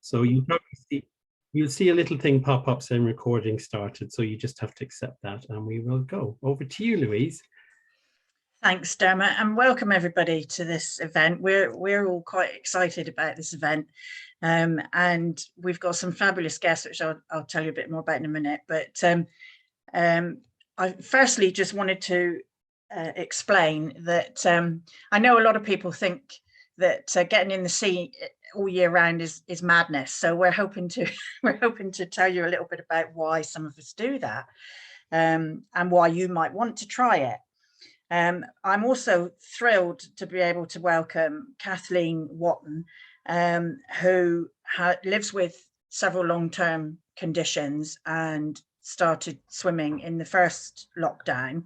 So you'll see a little thing pop up saying recording started. So you just have to accept that and we will go. Over to you, Louise. Thanks, Dermot, and welcome everybody to this event. We're all quite excited about this event, and we've got some fabulous guests, which I'll tell you a bit more about in a minute. But I firstly just wanted to explain that I know a lot of people think that getting in the sea all year round is madness. So we're hoping to tell you a little bit about why some of us do that, and why you might want to try it. I'm also thrilled to be able to welcome Kathleen Wotton, who lives with several long-term conditions and started swimming in the first lockdown,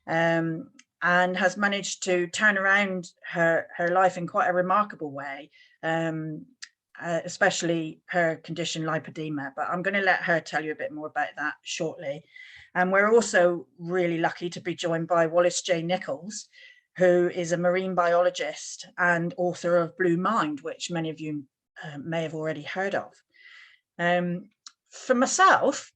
and has managed to turn around her life in quite a remarkable way, especially her condition lipedema. But I'm going to let her tell you a bit more about that shortly. And we're also really lucky to be joined by Wallace Nichols, who is a marine biologist and author of Blue Mind, which many of you may have already heard of. For myself,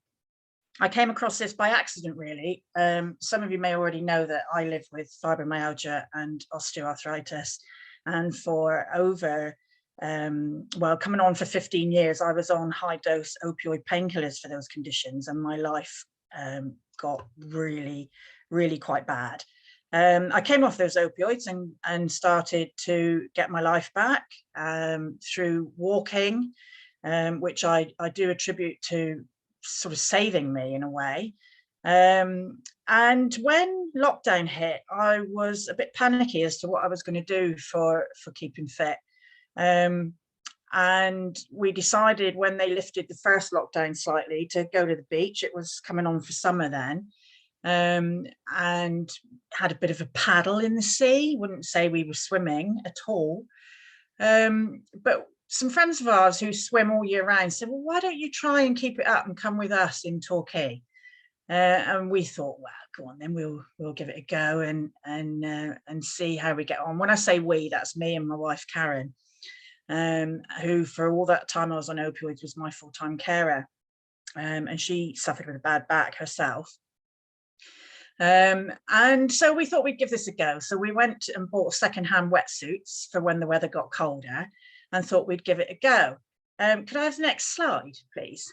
I came across this by accident, really. Some of you may already know that I live with fibromyalgia and osteoarthritis. And for over, coming on for 15 years, I was on high dose opioid painkillers for those conditions, and my life got really quite bad. I came off those opioids and started to get my life back through walking, which I do attribute to sort of saving me in a way. And when lockdown hit, I was a bit panicky as to what I was going to do for keeping fit. And we decided, when they lifted the first lockdown slightly, to go to the beach. It was coming on for summer then, and had a bit of a paddle in the sea. Wouldn't say we were swimming at all. But some friends of ours who swim all year round said, well, why don't you try and keep it up and come with us in Torquay? And we thought, well, go on, then we'll give it a go and see how we get on. When I say we, that's me and my wife, Karen. Who for all that time I was on opioids was my full-time carer, and she suffered with a bad back herself, and so we thought we'd give this a go. So we went and bought second-hand wetsuits for when the weather got colder, and thought we'd give it a go. Could I have the next slide, please?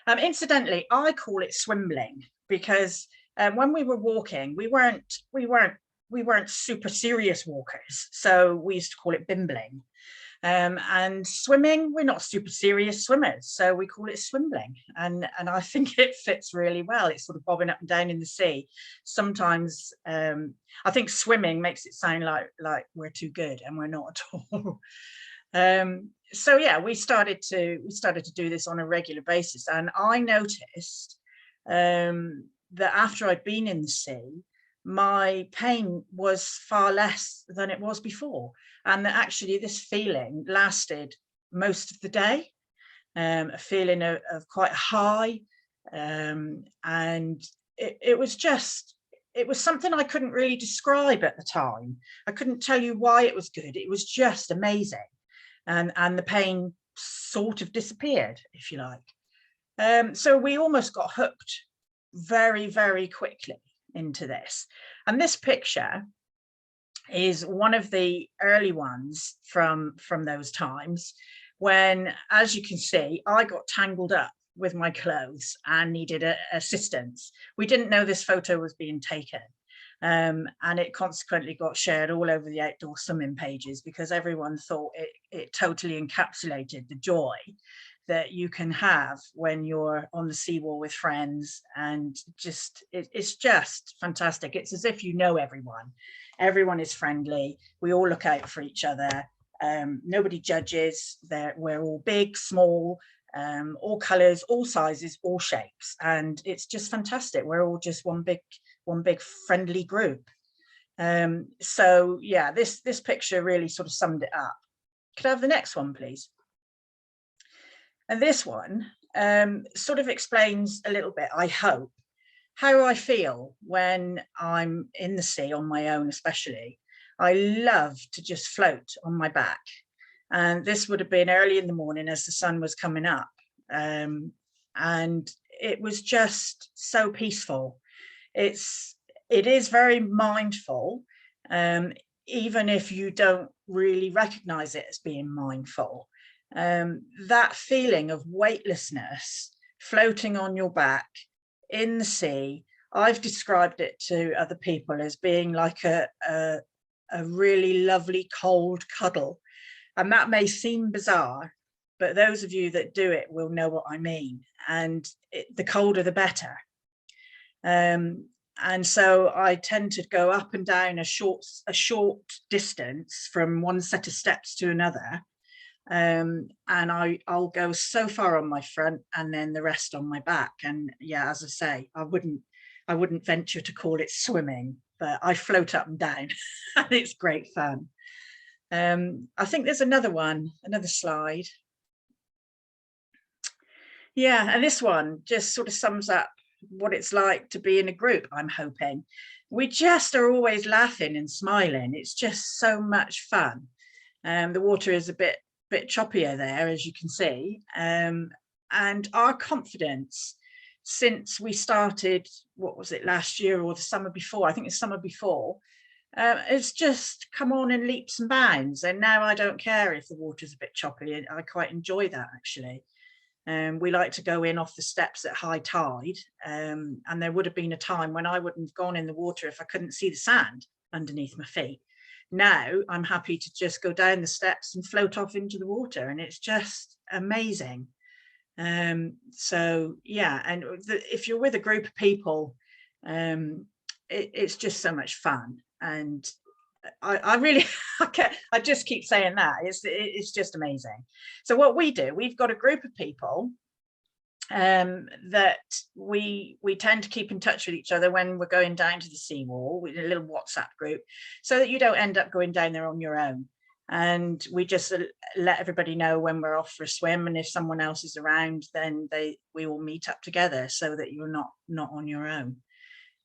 Incidentally, I call it swimbling because when we were walking, we weren't super serious walkers, so we used to call it bimbling. And swimming, we're not super serious swimmers, so we call it swimbling, and I think it fits really well. It's sort of bobbing up and down in the sea. Sometimes I think swimming makes it sound like we're too good, and we're not at all. So yeah, we started to do this on a regular basis, and I noticed that after I'd been in the sea, my pain was far less than it was before, and that actually this feeling lasted most of the day, a feeling of quite high, and it was something I couldn't really describe at the time. I couldn't tell you why it was good. It was just amazing, and the pain sort of disappeared, if you like. So we almost got hooked very quickly into this. And this picture is one of the early ones from those times when, as you can see, I got tangled up with my clothes and needed assistance. We didn't know this photo was being taken, and it consequently got shared all over the outdoor swimming pages because everyone thought it totally encapsulated the joy that you can have when you're on the seawall with friends, and it's just fantastic. It's as if you know everyone is friendly, we all look out for each other, nobody judges, we're all big, small, all colors, all sizes, all shapes, and it's just fantastic. We're all just one big friendly group. So yeah, this picture really sort of summed it up. Could I have the next one, please? And this one sort of explains a little bit, I hope, how I feel when I'm in the sea on my own. Especially, I love to just float on my back, And this would have been early in the morning as the sun was coming up. And it was just so peaceful. It is very mindful, even if you don't really recognize it as being mindful. That feeling of weightlessness, floating on your back in the sea, I've described it to other people as being like a really lovely cold cuddle. And that may seem bizarre, but those of you that do it will know what I mean. And the colder, the better. And so I tend to go up and down a short distance from one set of steps to another. And I'll go so far on my front and then the rest on my back. And yeah, as I say, I wouldn't venture to call it swimming, but I float up and down and it's great fun. I think there's another slide. Yeah, and this one just sort of sums up what it's like to be in a group, I'm hoping. We just are always laughing and smiling. It's just so much fun. The water is a bit choppier there, as you can see. And our confidence since we started, what was it, last year or the summer before? I think it's summer before. It's just come on in leaps and bounds. And now I don't care if the water's a bit choppy. I quite enjoy that, actually. We like to go in off the steps at high tide, and there would have been a time when I wouldn't have gone in the water if I couldn't see the sand underneath my feet. Now I'm happy to just go down the steps and float off into the water, and it's just amazing. So yeah, and if you're with a group of people, it's just so much fun. And I really, I just keep saying that, it's just amazing. So what we do, we've got a group of people that we tend to keep in touch with each other when we're going down to the seawall, with a little WhatsApp group, so that you don't end up going down there on your own. And we just let everybody know when we're off for a swim, and if someone else is around, then we will meet up together so that you're not on your own.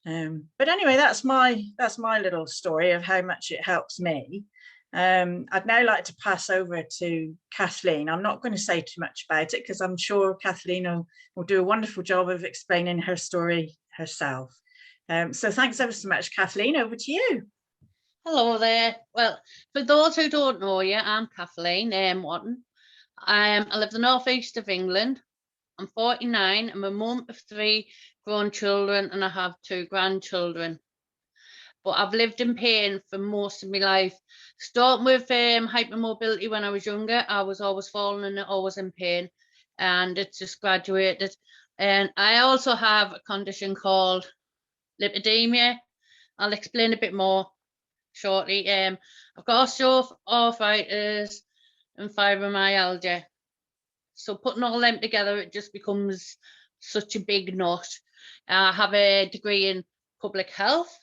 But anyway, that's my little story of how much it helps me. I'd now like to pass over to Kathleen. I'm not going to say too much about it because I'm sure Kathleen will do a wonderful job of explaining her story herself. So thanks ever so much, Kathleen. Over to you. Hello there. Well, for those who don't know you, I'm Kathleen Wotton. I live in the northeast of England. I'm 49. I'm a mum of 3 grown children and I have 2 grandchildren. But I've lived in pain for most of my life. Starting with hypermobility when I was younger, I was always falling and always in pain, and it's just graduated. And I also have a condition called lipedema. I'll explain a bit more shortly. I've got osteoarthritis and fibromyalgia. So putting all them together, it just becomes such a big nut. I have a degree in public health,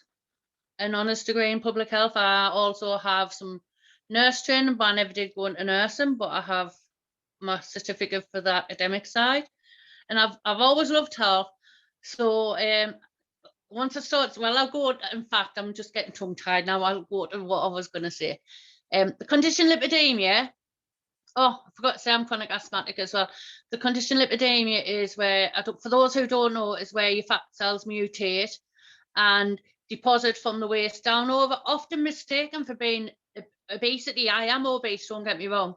an honours degree in public health. I also have some nurse training, but I never did go into nursing, but I have my certificate for the academic side. And I've always loved health. So once I start, well, I'll go, in fact, I'm just getting tongue-tied now. I'll go to what I was going to say. The condition lipedema, oh, I forgot to say I'm chronic asthmatic as well. The condition lipedema is where, for those who don't know, is where your fat cells mutate and deposit from the waist down over, often mistaken for being obesity. I am obese, don't get me wrong.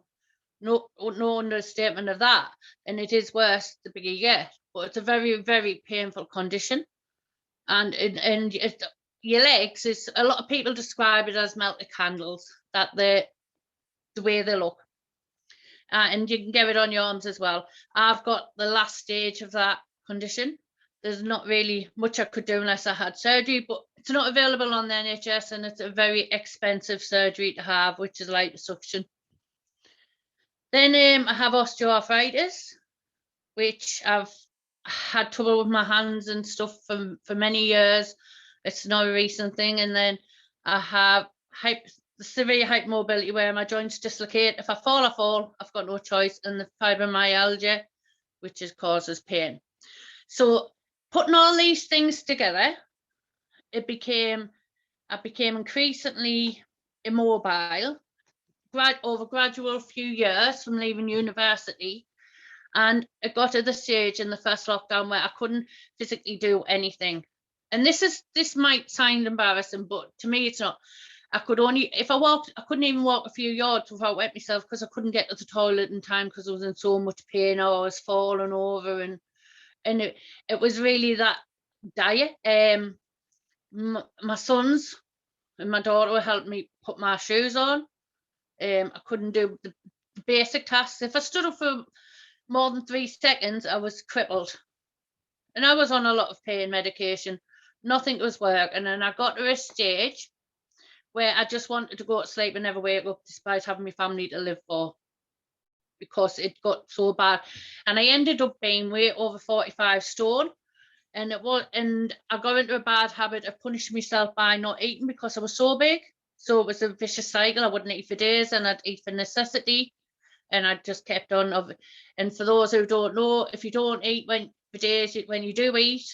No understatement of that. And it is worse the bigger you get, but it's a very, very painful condition. And your legs, is a lot of people describe it as melted candles, that the way they look. And you can get it on your arms as well. I've got the last stage of that condition. There's not really much I could do unless I had surgery, but it's not available on the NHS, and it's a very expensive surgery to have, which is liposuction. Then I have osteoarthritis, which I've had trouble with my hands and stuff for many years. It's not a recent thing. And then I have severe hypermobility, where my joints dislocate. If I fall, I've got no choice. And the fibromyalgia, which causes pain. So putting all these things together, I became increasingly immobile, over gradual few years from leaving university, and it got to the stage in the first lockdown where I couldn't physically do anything. And this might sound embarrassing, but to me it's not. I could only, if I walked, I couldn't even walk a few yards without wetting myself because I couldn't get to the toilet in time because I was in so much pain, or I was falling over, and it was really that dire. My sons and my daughter helped me put my shoes on. I couldn't do the basic tasks. If I stood up for more than 3 seconds, I was crippled. And I was on a lot of pain medication. Nothing was working. And I got to a stage where I just wanted to go to sleep and never wake up, despite having my family to live for, because it got so bad. And I ended up being way over 45 stone. And I got into a bad habit of punishing myself by not eating because I was so big. So it was a vicious cycle. I wouldn't eat for days and I'd eat for necessity. And I just kept on. And for those who don't know, if you don't eat for days, when you do eat,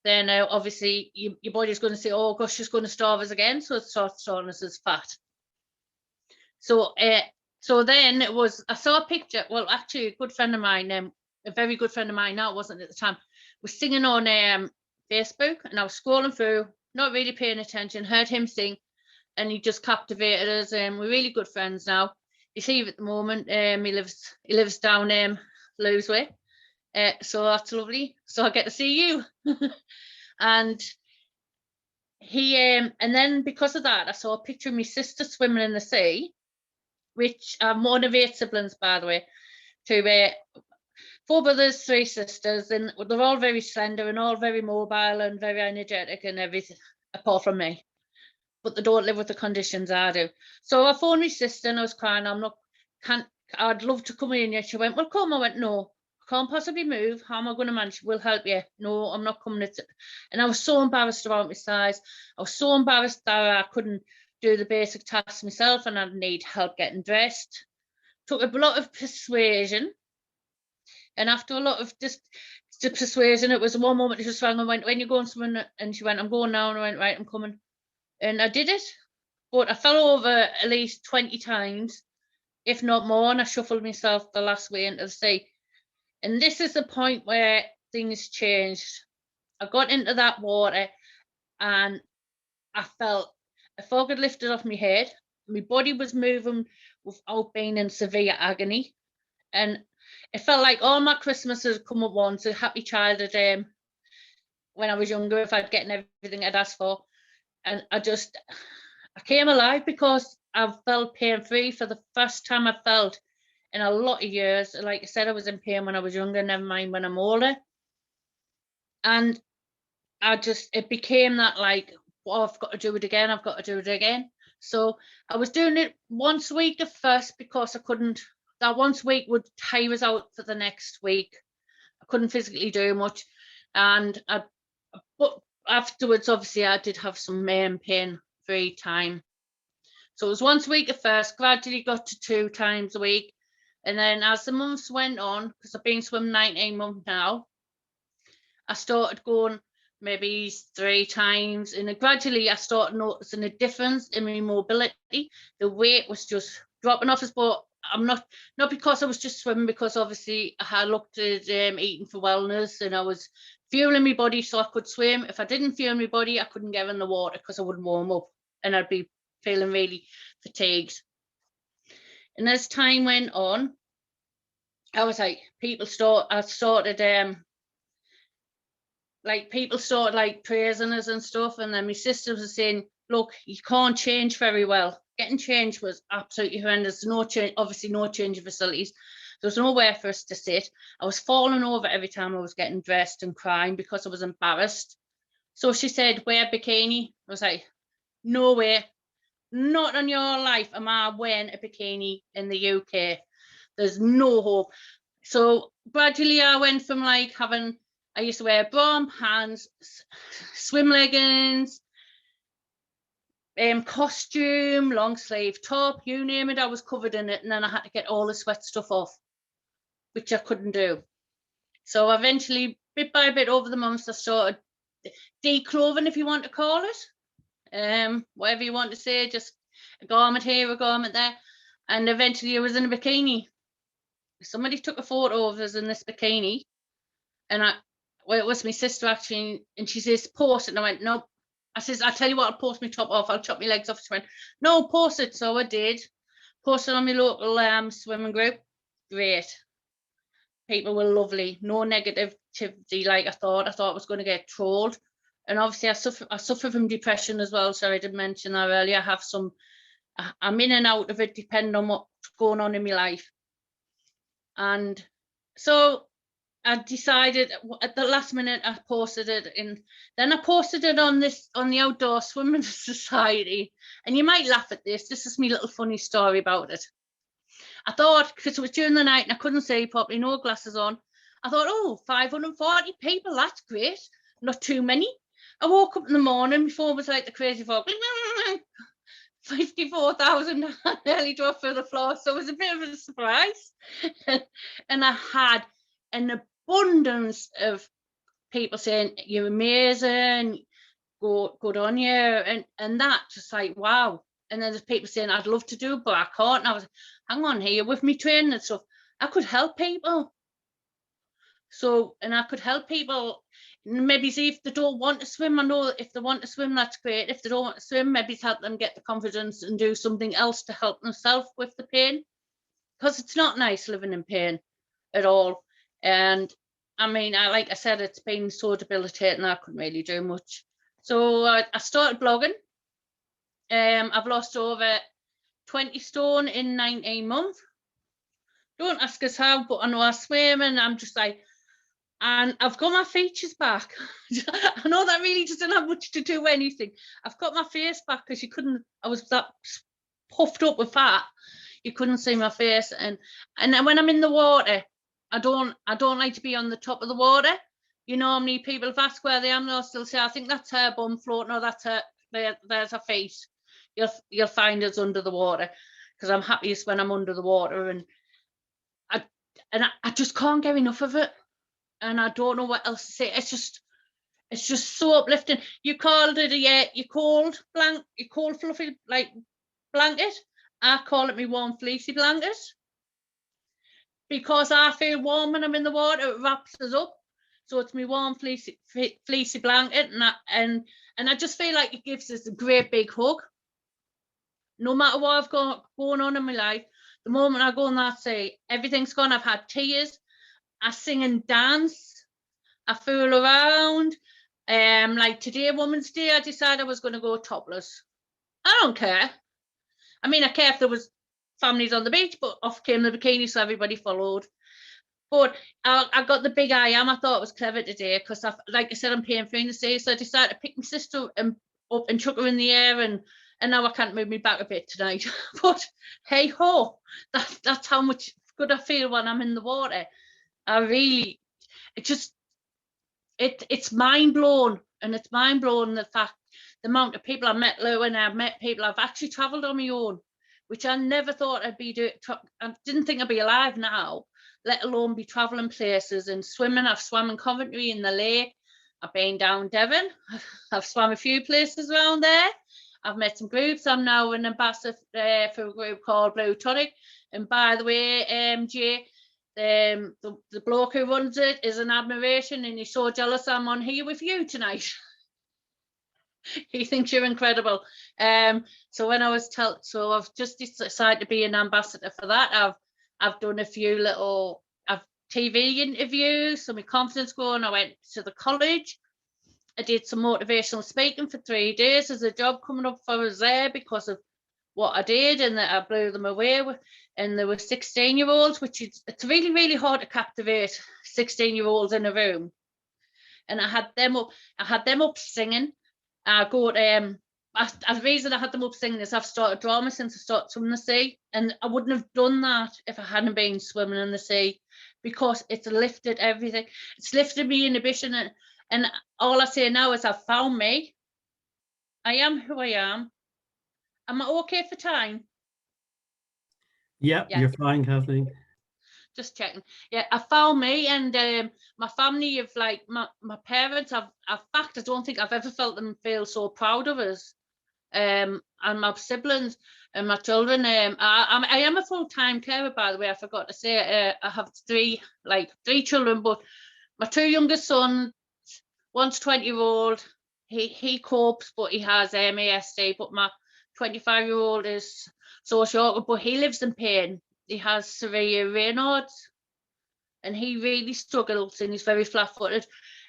then obviously your body's going to say, oh gosh, she's going to starve us again. So it starts storing us as fat. So then it was, I saw a picture. Well, actually, a good friend of mine, a very good friend of mine now, wasn't at the time, was singing on Facebook, and I was scrolling through, not really paying attention, heard him sing, and he just captivated us. We're really good friends now. You see him at the moment. He lives down Lewes way. So that's lovely. So I get to see you. And he and then because of that, I saw a picture of my sister swimming in the sea, which I'm one of 8 siblings, by the way, to 4 brothers, 3 sisters, and they're all very slender and all very mobile and very energetic and everything, apart from me. But they don't live with the conditions I do. So I phoned my sister and I was crying. I'd love to come in. And she went, well, come. I went, no, I can't possibly move. How am I going to manage? We'll help you. No, I'm not coming. And I was so embarrassed about my size. I was so embarrassed that I couldn't do the basic tasks myself and I'd need help getting dressed. Took a lot of persuasion. And after a lot of just persuasion, it was one moment she just rang and went, when you going somewhere? And she went, I'm going now. And I went, right, I'm coming. And I did it, but I fell over at least 20 times, if not more, and I shuffled myself the last way into the sea. And this is the point where things changed. I got into that water and I felt a fog had lifted off my head. My body was moving without being in severe agony. And it felt like all my Christmases had come at once, a happy childhood when I was younger, if I'd gotten everything I'd asked for. And I came alive because I felt pain-free for the first time I felt in a lot of years. Like I said, I was in pain when I was younger, never mind when I'm older. And it became that like, oh, I've got to do it again. I've got to do it again. So I was doing it once a week at first because I couldn't, that once a week would tire us out for the next week. I couldn't physically do much. And but afterwards, obviously, I did have some pain-free time. So it was once a week at first, gradually got to 2 times a week. And then as the months went on, because I've been swimming 19 months now, I started going maybe 3 times. And gradually I started noticing a difference in my mobility. The weight was just dropping off. But I'm not because I was just swimming, because obviously I had looked at eating for wellness and I was fueling my body so I could swim. If I didn't fuel my body, I couldn't get in the water because I wouldn't warm up and I'd be feeling really fatigued. And as time went on, I was like, people started praising us and stuff. And then my sister was saying, look, you can't change very well. Getting change was absolutely horrendous. No change, obviously no change of facilities. There was nowhere for us to sit. I was falling over every time I was getting dressed and crying because I was embarrassed. So she said, wear a bikini. I was like, no way, not on your life am I wearing a bikini in the UK. There's no hope. So gradually I went from like I used to wear bra and pants, swim leggings, costume, long sleeve top, you name it, I was covered in it. And then I had to get all the sweat stuff off, which I couldn't do. So eventually, bit by bit over the months, I started declothing, if you want to call it, whatever you want to say, just a garment here, a garment there. And eventually I was in a bikini. Somebody took a photo of us in this bikini, and well, it was my sister actually, and she says, post it. And I went, no. I says, I tell you what, I'll post my top off, I'll chop my legs off. She went, no, post it. So I did. Posted on my local swimming group. Great. People were lovely. No negativity like I thought. I thought I was going to get trolled. And obviously I suffer from depression as well. So I did mention that earlier. I'm in and out of it depending on what's going on in my life. And so I decided at the last minute I posted it, and then I posted it on the Outdoor Swimming Society. And you might laugh at this. This is my little funny story about it. I thought, because it was during the night and I couldn't see properly, no glasses on, I thought, oh, 540 people, that's great. Not too many. I woke up in the morning, my phone was like the crazy fog. 54,000, I nearly drove through the floor, so it was a bit of a surprise. And I had an abundance of people saying, you're amazing, good on you, and that, just like, wow. And then there's people saying, I'd love to do it, but I can't. And I was, hang on here, with me training and stuff, I could help people. So, and I could help people, maybe see if they don't want to swim. I know if they want to swim, that's great. If they don't want to swim, maybe help them get the confidence and do something else to help themselves with the pain. Because it's not nice living in pain at all. And I mean, like I said, it's been so debilitating, I couldn't really do much. So I started blogging. I've lost over 20 stone in 19 months. Don't ask us how, but I know I swim, and I'm just like, and I've got my features back. I know that really doesn't have much to do with anything. I've got my face back because I was that puffed up with fat. You couldn't see my face, and then when I'm in the water, I don't like to be on the top of the water. You know how many people have asked where they am, they'll still say, I think that's her bum floating, or that's her, there's her face. You'll find us under the water, because I'm happiest when I'm under the water, and I just can't get enough of it. And I don't know what else to say. It's just so uplifting. You called it your cold fluffy like blanket. I call it my warm fleecy blanket, because I feel warm when I'm in the water. It wraps us up, so it's my warm fleecy blanket, and I just feel like it gives us a great big hug. No matter what I've got going on in my life, the moment I go in that sea, everything's gone. I've had tears. I sing and dance. I fool around. Like today, Women's Day, I decided I was going to go topless. I don't care. I mean, I care if there was families on the beach, but off came the bikini, so everybody followed. But I got the big I am. I thought it was clever today, because, like I said, I'm paying for in the sea, so I decided to pick my sister up and chuck her in the air, and now I can't move me back a bit tonight. But hey ho, that's how much good I feel when I'm in the water. It's mind blown, and it's mind blowing the amount of people I met, Lou, and I've met people. I've actually travelled on my own, which I never thought I'd be doing. I didn't think I'd be alive now, let alone be travelling places and swimming. I've swum in Coventry in the lake. I've been down Devon. I've swum a few places around there. I've met some groups. I'm now an ambassador for a group called Blue Tonic. And by the way, Jay, the bloke who runs it is an admiration, and he's so jealous I'm on here with you tonight. He thinks you're incredible. So when I was so I've just decided to be an ambassador for that. I've done a few little TV interviews, so my confidence growing. I went to the college. I did some motivational speaking for 3 days. There's a job coming up for us there because of what I did, and that I blew them away with. And there were 16-year-olds, it's really, really hard to captivate 16-year-olds in a room. And I had them up singing. The reason I had them up singing is I've started drama since I started swimming the sea, and I wouldn't have done that if I hadn't been swimming in the sea, because it's lifted everything. It's lifted me inhibition, and all I say now is I've found me. I am who I am. Am I okay for time? Yep, yeah. You're fine, Kathleen. Just checking. Yeah, I found me, and my family of like my parents. I don't think I've ever felt them feel so proud of us. And my siblings, and my children. I am a full-time carer, by the way. I forgot to say. I have three children, but my two youngest sons, one's 20-year-old. He copes, but he has MASD. But my 25-year-old is social awkward, but he lives in pain. He has severe Raynaud's, and he really struggles, and he's very flat-footed.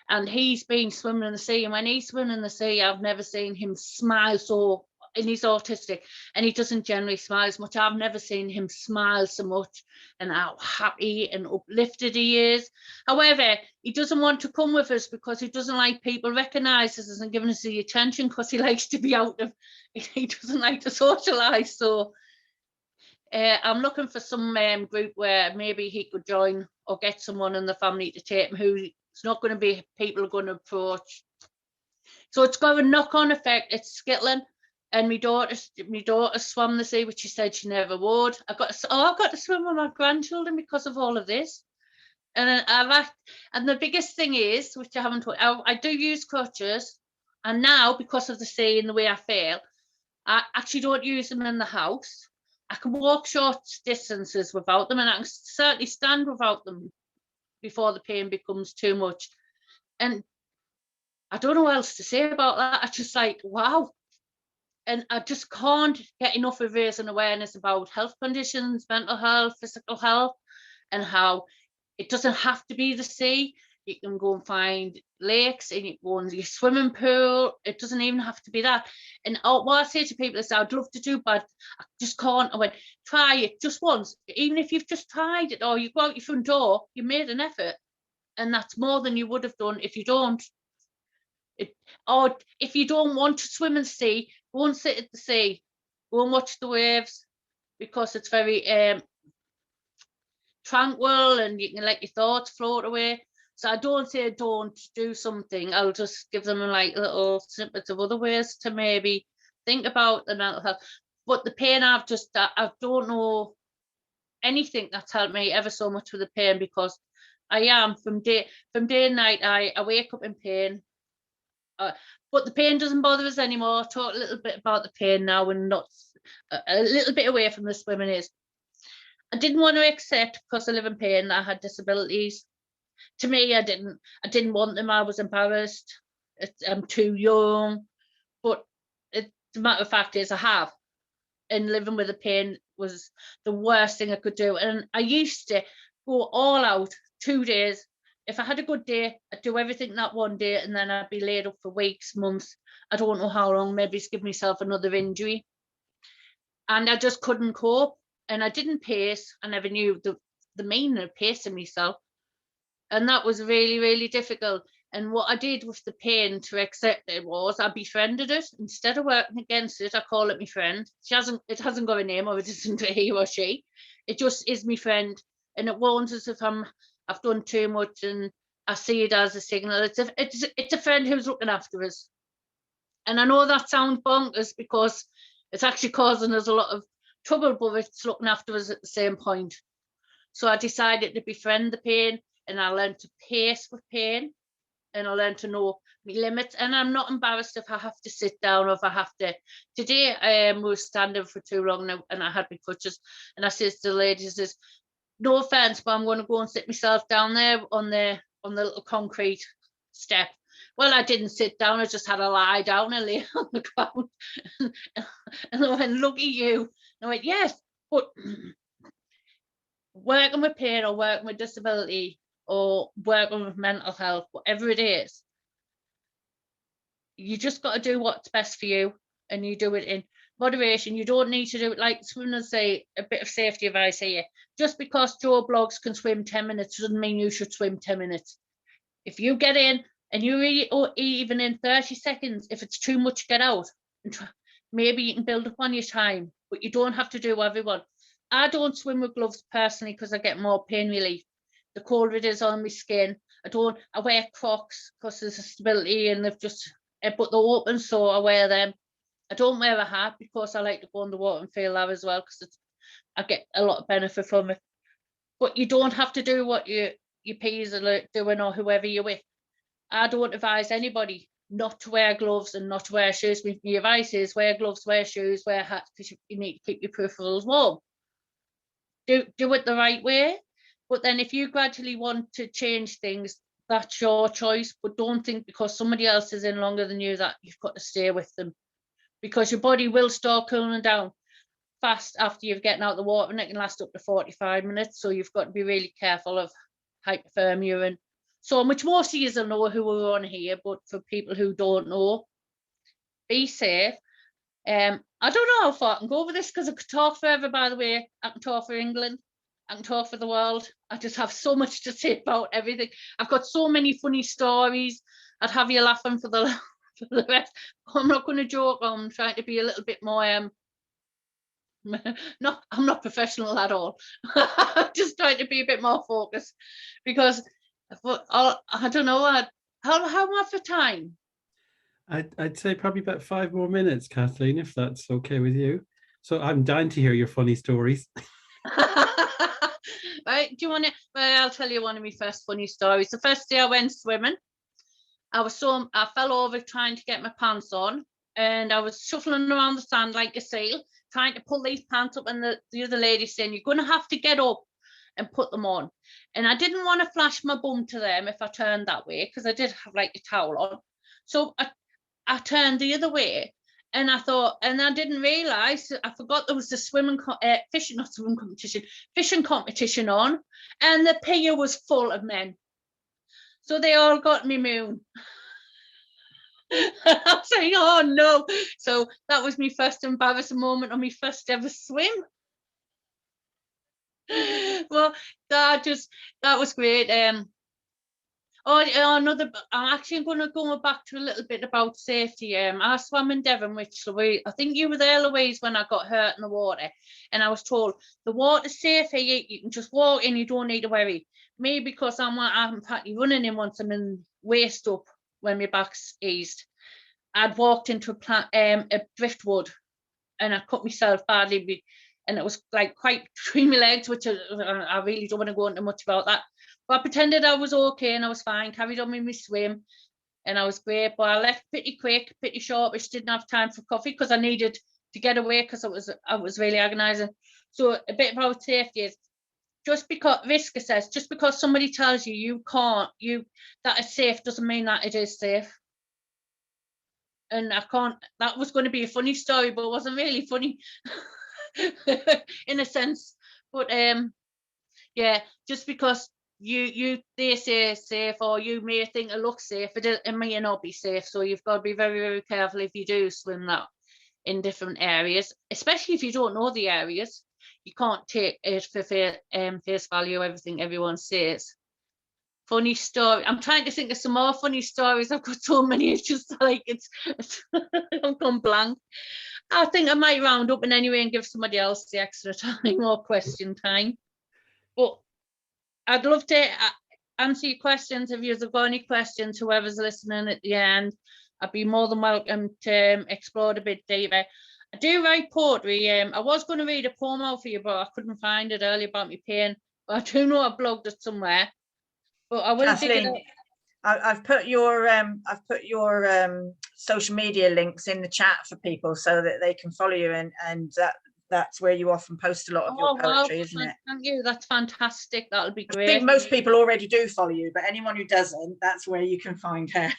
And he's been swimming in the sea, and when he's swimming in the sea, I've never seen him smile so. And he's autistic, and he doesn't generally smile as much. I've never seen him smile so much, and how happy and uplifted he is. However, he doesn't want to come with us because he doesn't like people recognising us and giving us the attention, because he likes to be out of. He doesn't like to socialise. So I'm looking for some group where maybe he could join, or get someone in the family to take him who's not going to be people are going to approach. So it's got a knock-on effect. It's skittling. And my daughter swam the sea, which she said she never would. I've got to swim with my grandchildren because of all of this. And and the biggest thing is, which I haven't told, I do use crutches, and now because of the sea and the way I feel, I actually don't use them in the house. I can walk short distances without them, and I can certainly stand without them before the pain becomes too much. And I don't know what else to say about that. I just like, wow. And I just can't get enough of raising awareness about health conditions, mental health, physical health, and how it doesn't have to be the sea. You can go and find lakes, and you can go in your swimming pool. It doesn't even have to be that. And what I say to people is, I'd love to do, but I just can't. I went, try it just once. Even if you've just tried it, or you go out your front door, you made an effort. And that's more than you would have done if you don't. Or if you don't want to swim and sea, go and sit at the sea, go and watch the waves, because it's very tranquil, and you can let your thoughts float away. So I don't say don't do something. I'll just give them like little snippets of other ways to maybe think about the mental health. But the pain, I don't know anything that's helped me ever so much with the pain, because I am from day and night. I wake up in pain. But the pain doesn't bother us anymore. I'll talk a little bit about the pain now, and not a little bit away from the swimming is. I didn't want to accept, because I live in pain, that I had disabilities. To me, I didn't want them. I was embarrassed. I'm too young. But the matter of fact is, I have. And living with the pain was the worst thing I could do. And I used to go all out 2 days. If I had a good day, I'd do everything that one day, and then I'd be laid up for weeks, months. I don't know how long, maybe it's give myself another injury. And I just couldn't cope. And I didn't pace. I never knew the meaning of pacing myself. And that was really, really difficult. And what I did with the pain to accept it was, I befriended it. Instead of working against it, I call it my friend. It hasn't got a name, or it isn't a he or she. It just is my friend. And it won't as if I've done too much, and I see it as a signal. It's a friend who's looking after us. And I know that sounds bonkers, because it's actually causing us a lot of trouble, but it's looking after us at the same point. So I decided to befriend the pain, and I learned to pace with pain, and I learned to know my limits. And I'm not embarrassed if I have to sit down, or if I have to. Today, we were standing for too long now, and I had my crutches, and I says to the ladies, no offense, but I'm going to go and sit myself down there on the little concrete step. Well, I didn't sit down. I just had to lie down and lay on the ground. And I went, look at you. And I went, yes, but working with pain, or working with disability, or working with mental health, whatever it is, you just got to do what's best for you, and you do it in moderation. You don't need to do it like swimmers say. A bit of safety advice here: just because Joe Bloggs can swim 10 minutes doesn't mean you should swim 10 minutes. If you get in and you really, or even in 30 seconds, if it's too much, get out and try. Maybe you can build up on your time, but you don't have to do everyone. I don't swim with gloves personally, because I get more pain relief. The colder it is on my skin, I wear Crocs because there's a stability, and they've just, but they're open, so I wear them. I don't wear a hat, because I like to go in the water and feel that as well, because I get a lot of benefit from it. But you don't have to do what your peers are doing, or whoever you're with. I don't advise anybody not to wear gloves and not to wear shoes. My advice is wear gloves, wear shoes, wear hats, because you need to keep your peripherals warm. Do it the right way. But then if you gradually want to change things, that's your choice. But don't think because somebody else is in longer than you that you've got to stay with them, because your body will start cooling down fast after you've gotten out the water, and it can last up to 45 minutes. So you've got to be really careful of hypothermia and so much. Most of you will know who are on here, but for people who don't know, be safe. I don't know how far I can go with this because I could talk forever. By the way, I can talk for England, I can talk for the world. I just have so much to say about everything. I've got so many funny stories. I'd have you laughing for the for the rest. I'm not going to joke. I'm trying to be a little bit more no, I'm not professional at all. I'm just trying to be a bit more focused because I don't know how am I for time? I'd say probably about 5 more minutes, Kathleen, if that's okay with you. So I'm dying to hear your funny stories. Right, do you want it? Well, I'll tell you one of my first funny stories. The first day I went swimming, I fell over trying to get my pants on, and I was shuffling around the sand like a seal, trying to pull these pants up, and the other lady saying, you're going to have to get up and put them on. And I didn't want to flash my bum to them if I turned that way, because I did have like a towel on. So I turned the other way, and I thought, and I didn't realise, I forgot there was the fishing competition on, and the pier was full of men. So they all got me moon. I was like, oh no. So that was my first embarrassing moment on my first ever swim. Well, that was great. I'm actually going to go back to a little bit about safety. I swam in Devon, which I think you were there, Louise, when I got hurt in the water, and I was told the water's safe here. You can just walk in. You don't need to worry. Me, because I'm partly running in once I'm in waist up when my back's eased. I'd walked into a driftwood, and I cut myself badly, and it was like quite between my legs, which I really don't want to go into much about that. But I pretended I was okay and I was fine, carried on with my swim, and I was great. But I left pretty quick, pretty short, which didn't have time for coffee because I needed to get away because I was really agonising. So a bit about safety is just because risk assess, just because somebody tells you that it's safe doesn't mean that it is safe. And that was going to be a funny story, but it wasn't really funny in a sense. But yeah, just because they say safe, or you may think it looks safe, it may not be safe. So you've got to be very, very careful if you do swim that in different areas, especially if you don't know the areas. You can't take it for face value, everything everyone says. Funny story. I'm trying to think of some more funny stories. I've got so many. It's just like it's I've gone blank. I think I might round up and anyway and give somebody else the extra time or question time. But I'd love to answer your questions if you've got any questions. Whoever's listening at the end, I'd be more than welcome to explore it a bit deeper. I do write poetry. I was going to read a poem out for you, but I couldn't find it earlier about my pain. But I do know I blogged it somewhere. But I will Kathleen, I've put your social media links in the chat for people so that they can follow you, and that's where you often post a lot of your poetry, isn't it? Thank you. That's fantastic. That'll be great. I think most people already do follow you, but anyone who doesn't, that's where you can find her.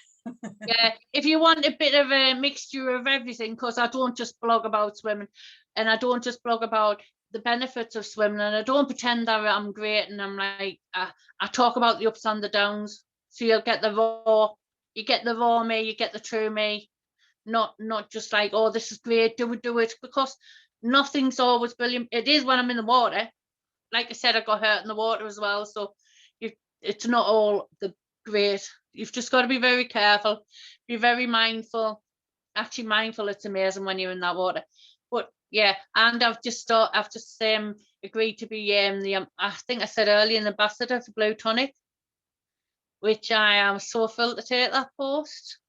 Yeah, if you want a bit of a mixture of everything, because I don't just blog about swimming, and I don't just blog about the benefits of swimming, and I don't pretend that I'm great and I'm like I talk about the ups and the downs. So you'll get the raw me, you get the true me, not just like, oh, this is great, do it, because nothing's always brilliant. It is when I'm in the water. Like I said, I got hurt in the water as well, so it's not all the great. You've just got to be very careful, be very mindful. Actually, mindful, it's amazing when you're in that water. But yeah, and I've just agreed to be I think I said earlier, an ambassador for Blue Tonic, which I am so thrilled to take that post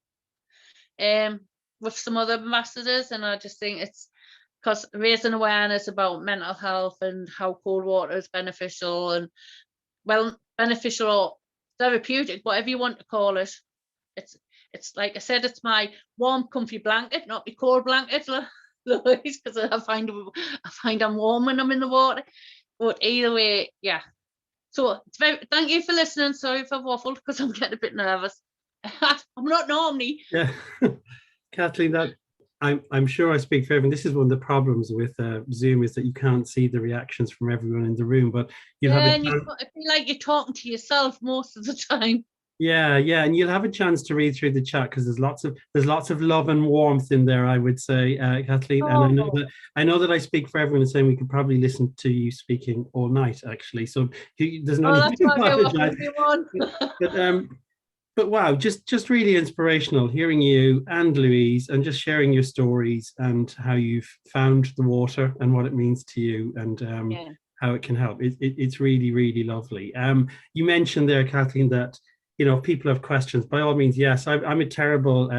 with some other ambassadors. And I just think it's because raising awareness about mental health and how cold water is beneficial, and beneficial or therapeutic, whatever you want to call it. It's it's like I said, it's my warm, comfy blanket, not my cold blanket, Louise, because I find I'm warm when I'm in the water. But either way, yeah. So it's thank you for listening. Sorry if I've waffled because I'm getting a bit nervous. I'm not normally. Yeah, Kathleen, that I'm sure I speak for everyone. This is one of the problems with Zoom, is that you can't see the reactions from everyone in the room, but you'll have and I feel like you're talking to yourself most of the time. Yeah, and you'll have a chance to read through the chat, because there's lots of love and warmth in there, I would say, Kathleen. Oh. And I know that I speak for everyone in saying we could probably listen to you speaking all night, actually. So there's no need to apologize. But wow, just really inspirational hearing you and Louise, and just sharing your stories and how you've found the water and what it means to you, and how it can help. It's really, really lovely. You mentioned there, Kathleen, that if people have questions, by all means, yes. I'm a terrible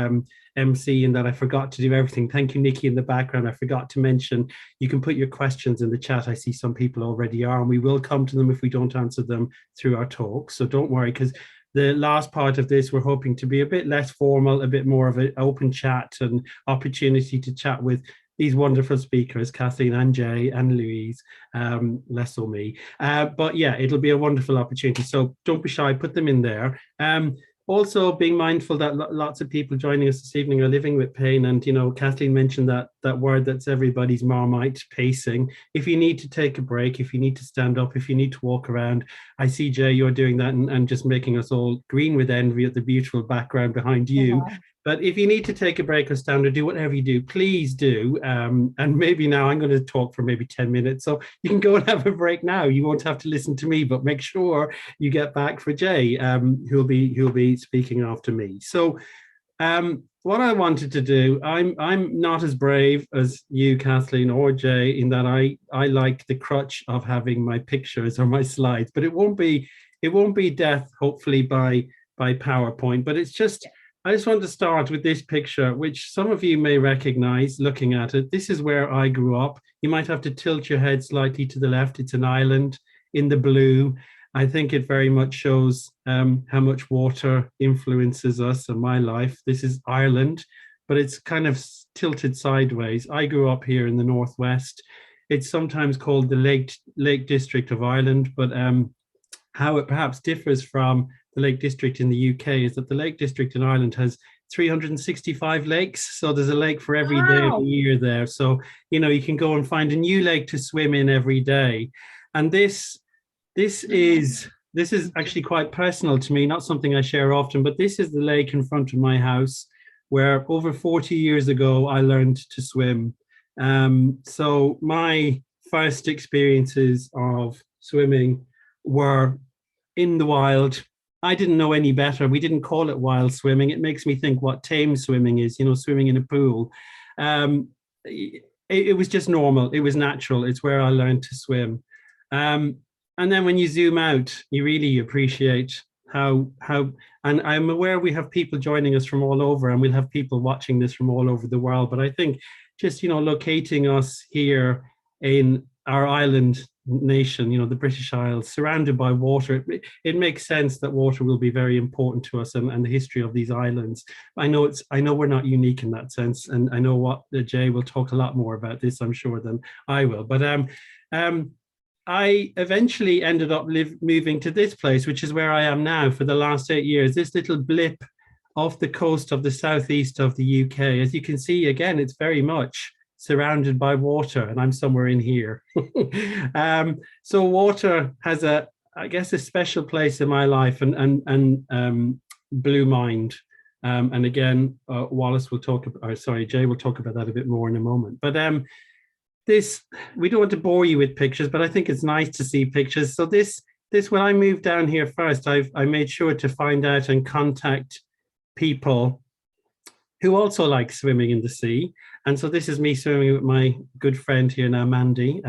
MC in that I forgot to do everything. Thank you, Nikki, in the background. I forgot to mention you can put your questions in the chat. I see some people already are, and we will come to them if we don't answer them through our talk. So don't worry, because the last part of this, we're hoping to be a bit less formal, a bit more of an open chat and opportunity to chat with these wonderful speakers, Kathleen and Jay and Louise, less so me. But yeah, it'll be a wonderful opportunity. So don't be shy, put them in there. Also being mindful that lots of people joining us this evening are living with pain. And, Kathleen mentioned that word that's everybody's Marmite, pacing. If you need to take a break, if you need to stand up, if you need to walk around, I see, Jay, you're doing that and just making us all green with envy at the beautiful background behind you. But if you need to take a break or stand or do whatever you do, please do. And maybe now I'm going to talk for maybe 10 minutes. So you can go and have a break now. You won't have to listen to me, but make sure you get back for Jay, who'll be speaking after me. So what I wanted to do, I'm not as brave as you, Kathleen, or Jay, in that I like the crutch of having my pictures or my slides, but it won't be death, hopefully, by PowerPoint. But it's just, I just want to start with this picture, which some of you may recognize looking at it. This is where I grew up. You might have to tilt your head slightly to the left. It's an island in the blue. I think it very much shows how much water influences us and my life. This is Ireland, but it's kind of tilted sideways. I grew up here in the Northwest. It's sometimes called the Lake District of Ireland, but how it perhaps differs from the Lake District in the UK is that the Lake District in Ireland has 365 lakes. So there's a lake for every day of the year there. So, you can go and find a new lake to swim in every day. And this is actually quite personal to me, not something I share often, but this is the lake in front of my house where over 40 years ago, I learned to swim. So my first experiences of swimming were in the wild. I didn't know any better. We didn't call it wild swimming. It makes me think what tame swimming is, swimming in a pool. It was just normal. It was natural. It's where I learned to swim. And then when you zoom out, you really appreciate how, and I'm aware we have people joining us from all over, and we'll have people watching this from all over the world. But I think just, locating us here in our island nation, the British Isles, surrounded by water, it makes sense that water will be very important to us and the history of these islands. I know we're not unique in that sense, and I know what Jay will talk a lot more about this, I'm sure, than I will. But I eventually ended up moving to this place, which is where I am now for the last 8 years, this little blip off the coast of the southeast of the UK. As you can see, again, it's very much surrounded by water, and I'm somewhere in here. So water has a special place in my life and blue mind. And again, Wallace will talk about, Jay will talk about that a bit more in a moment. But we don't want to bore you with pictures, but I think it's nice to see pictures. So this when I moved down here first, I made sure to find out and contact people who also like swimming in the sea. And so this is me swimming with my good friend here now, Mandy,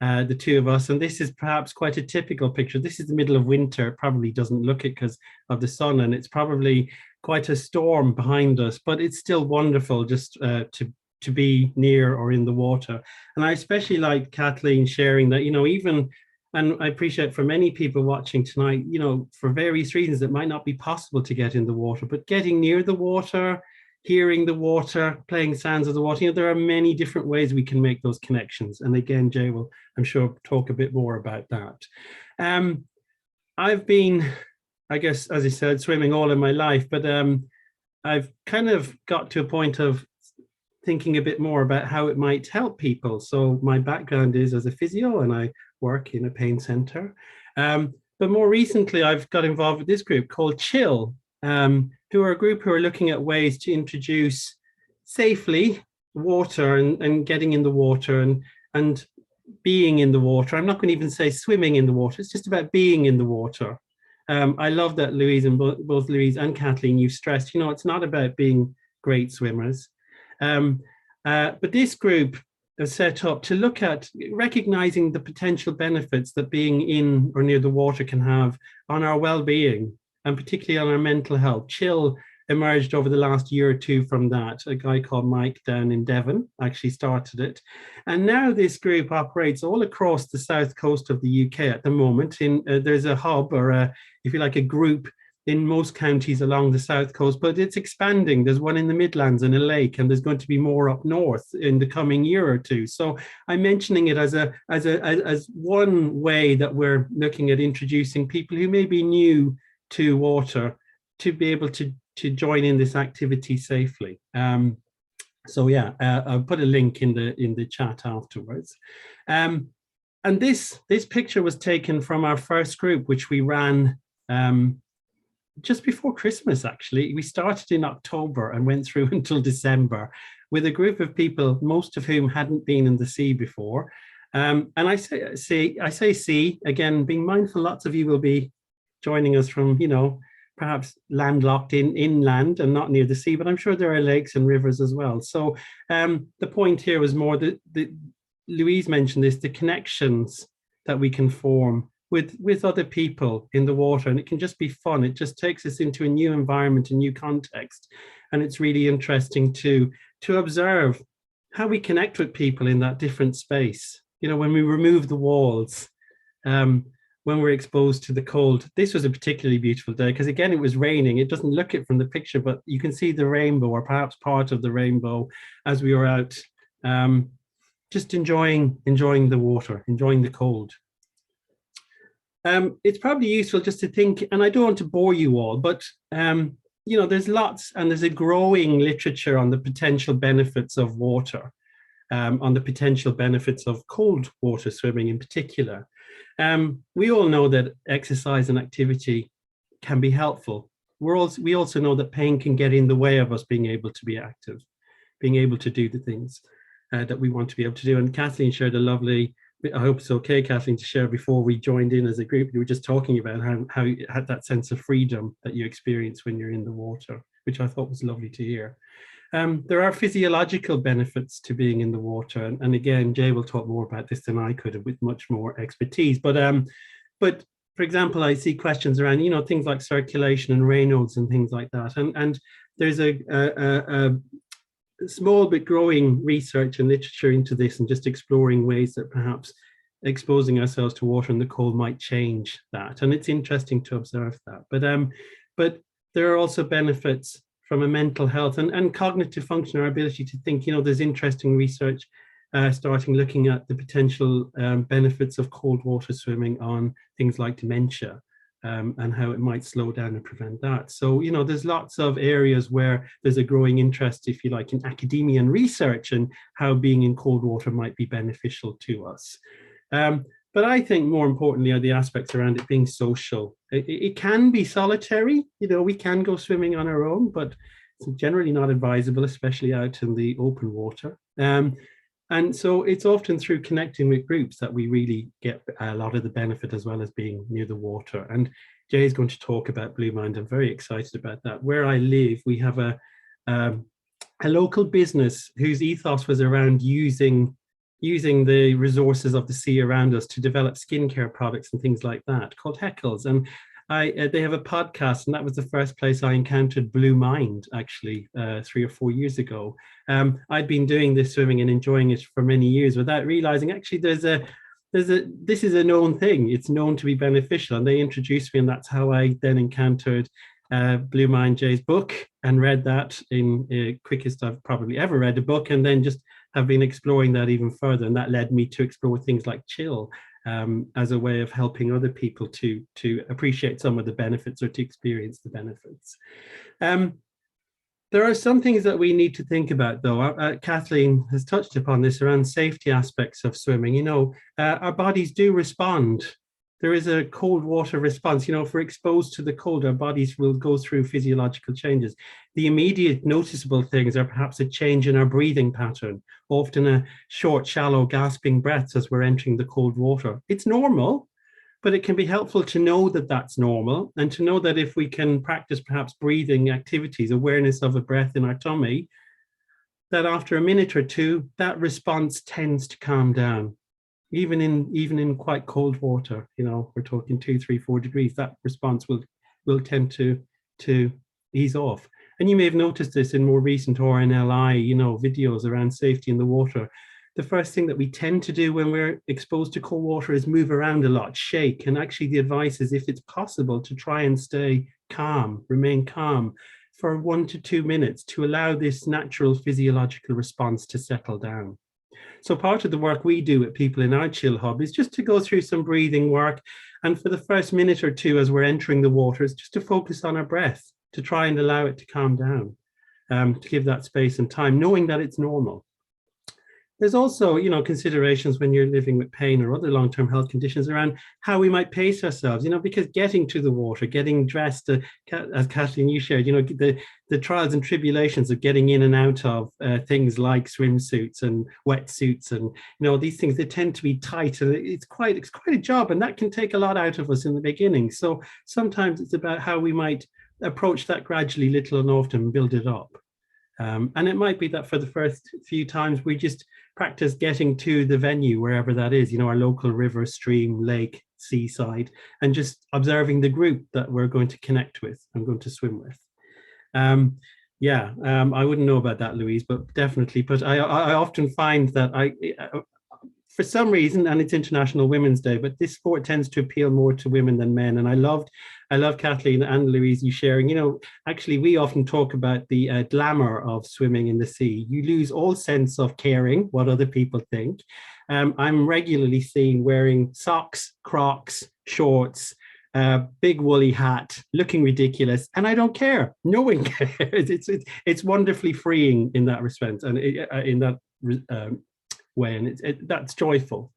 the two of us. And this is perhaps quite a typical picture. This is the middle of winter. It probably doesn't look it because of the sun, and it's probably quite a storm behind us, but it's still wonderful just to be near or in the water. And I especially like Kathleen sharing that, even and I appreciate for many people watching tonight, you know, for various reasons, it might not be possible to get in the water, but getting near the water, hearing the water, playing sounds of the water, you know, there are many different ways we can make those connections. And again, Jay will, I'm sure, talk a bit more about that. I've been, I guess, as I said, swimming all of my life, but I've kind of got to a point of thinking a bit more about how it might help people. So my background is as a physio, and I work in a pain center. But more recently, I've got involved with this group called Chill, who are a group who are looking at ways to introduce safely water and getting in the water and being in the water. I'm not going to even say swimming in the water. It's just about being in the water. I love that Louise and both Louise and Kathleen, you've stressed, you know, it's not about being great swimmers. But this group is set up to look at recognizing the potential benefits that being in or near the water can have on our well-being, and particularly on our mental health. Chill emerged over the last year or two from that. A guy called Mike down in Devon actually started it. And now this group operates all across the south coast of the UK at the moment. There's a hub, or if you like, a group in most counties along the south coast, but it's expanding. There's one in the Midlands and a lake, and there's going to be more up north in the coming year or two. So I'm mentioning it as one way that we're looking at introducing people who may be new to water to be able to join in this activity safely. So yeah, I'll put a link in the chat afterwards. And this picture was taken from our first group, which we ran just before Christmas, actually. We started in October and went through until December with a group of people, most of whom hadn't been in the sea before. And I say sea, again, being mindful, lots of you will be joining us from, you know, perhaps landlocked inland and not near the sea, but I'm sure there are lakes and rivers as well. So the point here was more that Louise mentioned this, the connections that we can form with other people in the water, and it can just be fun. It just takes us into a new environment, a new context, and it's really interesting to observe how we connect with people in that different space. You know, when we remove the walls, when we're exposed to the cold. This was a particularly beautiful day because, again, it was raining. It doesn't look it from the picture, but you can see the rainbow, or perhaps part of the rainbow, as we were out just enjoying the water, enjoying the cold. It's probably useful just to think, and I don't want to bore you all, but you know, there's a growing literature on the potential benefits of water, on the potential benefits of cold water swimming in particular. We all know that exercise and activity can be helpful. We also know that pain can get in the way of us being able to be active, being able to do the things that we want to be able to do. And Kathleen shared a lovely, I hope it's okay, Kathleen, to share before we joined in as a group. You were just talking about how you had that sense of freedom that you experience when you're in the water, which I thought was lovely to hear. There are physiological benefits to being in the water. And again, Jay will talk more about this than I could have with much more expertise. But for example, I see questions around, you know, things like circulation and Raynaud's and things like that. And there's a small but growing research and literature into this, and just exploring ways that perhaps exposing ourselves to water in the cold might change that. And it's interesting to observe that. But there are also benefits from a mental health and cognitive function, our ability to think. You know, there's interesting research starting looking at the potential benefits of cold water swimming on things like dementia, and how it might slow down and prevent that. So, you know, there's lots of areas where there's a growing interest, if you like, in academia and research, and how being in cold water might be beneficial to us. But I think more importantly are the aspects around it being social. It can be solitary, you know, we can go swimming on our own, but it's generally not advisable, especially out in the open water. And so it's often through connecting with groups that we really get a lot of the benefit, as well as being near the water. And Jay is going to talk about Blue Mind. I'm very excited about that. Where I live, we have a local business whose ethos was around using the resources of the sea around us to develop skincare products and things like that, called Nichols. And they have a podcast, and that was the first place I encountered Blue Mind, actually, 3 or 4 years ago. I'd been doing this swimming and enjoying it for many years without realizing actually there's this is a known thing. It's known to be beneficial, and they introduced me, and that's how I then encountered Blue Mind Jay's book and read that in quickest I've probably ever read a book, and then just have been exploring that even further, and that led me to explore things like chill as a way of helping other people to appreciate some of the benefits or to experience the benefits. There are some things that we need to think about, though. Kathleen has touched upon this around safety aspects of swimming. You know, our bodies do respond. There is a cold water response. You know, if we're exposed to the cold, our bodies will go through physiological changes. The immediate noticeable things are perhaps a change in our breathing pattern, often a short, shallow, gasping breaths as we're entering the cold water. It's normal, but it can be helpful to know that that's normal, and to know that if we can practice perhaps breathing activities, awareness of a breath in our tummy, that after a minute or two, that response tends to calm down. Even in quite cold water, you know, we're talking 2, 3, 4 degrees, that response will tend to ease off. And you may have noticed this in more recent RNLI, you know, videos around safety in the water. The first thing that we tend to do when we're exposed to cold water is move around a lot, shake. And actually the advice is, if it's possible, to try and stay calm, remain calm for 1 to 2 minutes to allow this natural physiological response to settle down. So part of the work we do with people in our Chill Hub is just to go through some breathing work. And for the first minute or two, as we're entering the water, it's just to focus on our breath, to try and allow it to calm down, to give that space and time, knowing that it's normal. There's also, you know, considerations when you're living with pain or other long-term health conditions around how we might pace ourselves, you know, because getting to the water, getting dressed, as Kathleen, you shared, you know, the trials and tribulations of getting in and out of things like swimsuits and wetsuits, and, you know, these things, they tend to be tight, and it's quite a job, and that can take a lot out of us in the beginning. So sometimes it's about how we might approach that gradually, little and often, and build it up. And it might be that for the first few times we just practice getting to the venue, wherever that is, you know, our local river, stream, lake, seaside, and just observing the group that we're going to connect with and going to swim with. I wouldn't know about that, Louise, but definitely. But I often find that for some reason, and it's International Women's Day, but this sport tends to appeal more to women than men. And I love Kathleen and Louise, you sharing, you know, actually we often talk about the glamour of swimming in the sea. You lose all sense of caring what other people think. I'm regularly seen wearing socks, Crocs, shorts, big woolly hat, looking ridiculous, and I don't care. No one cares. It's wonderfully freeing in that respect, and in that way, and that's joyful.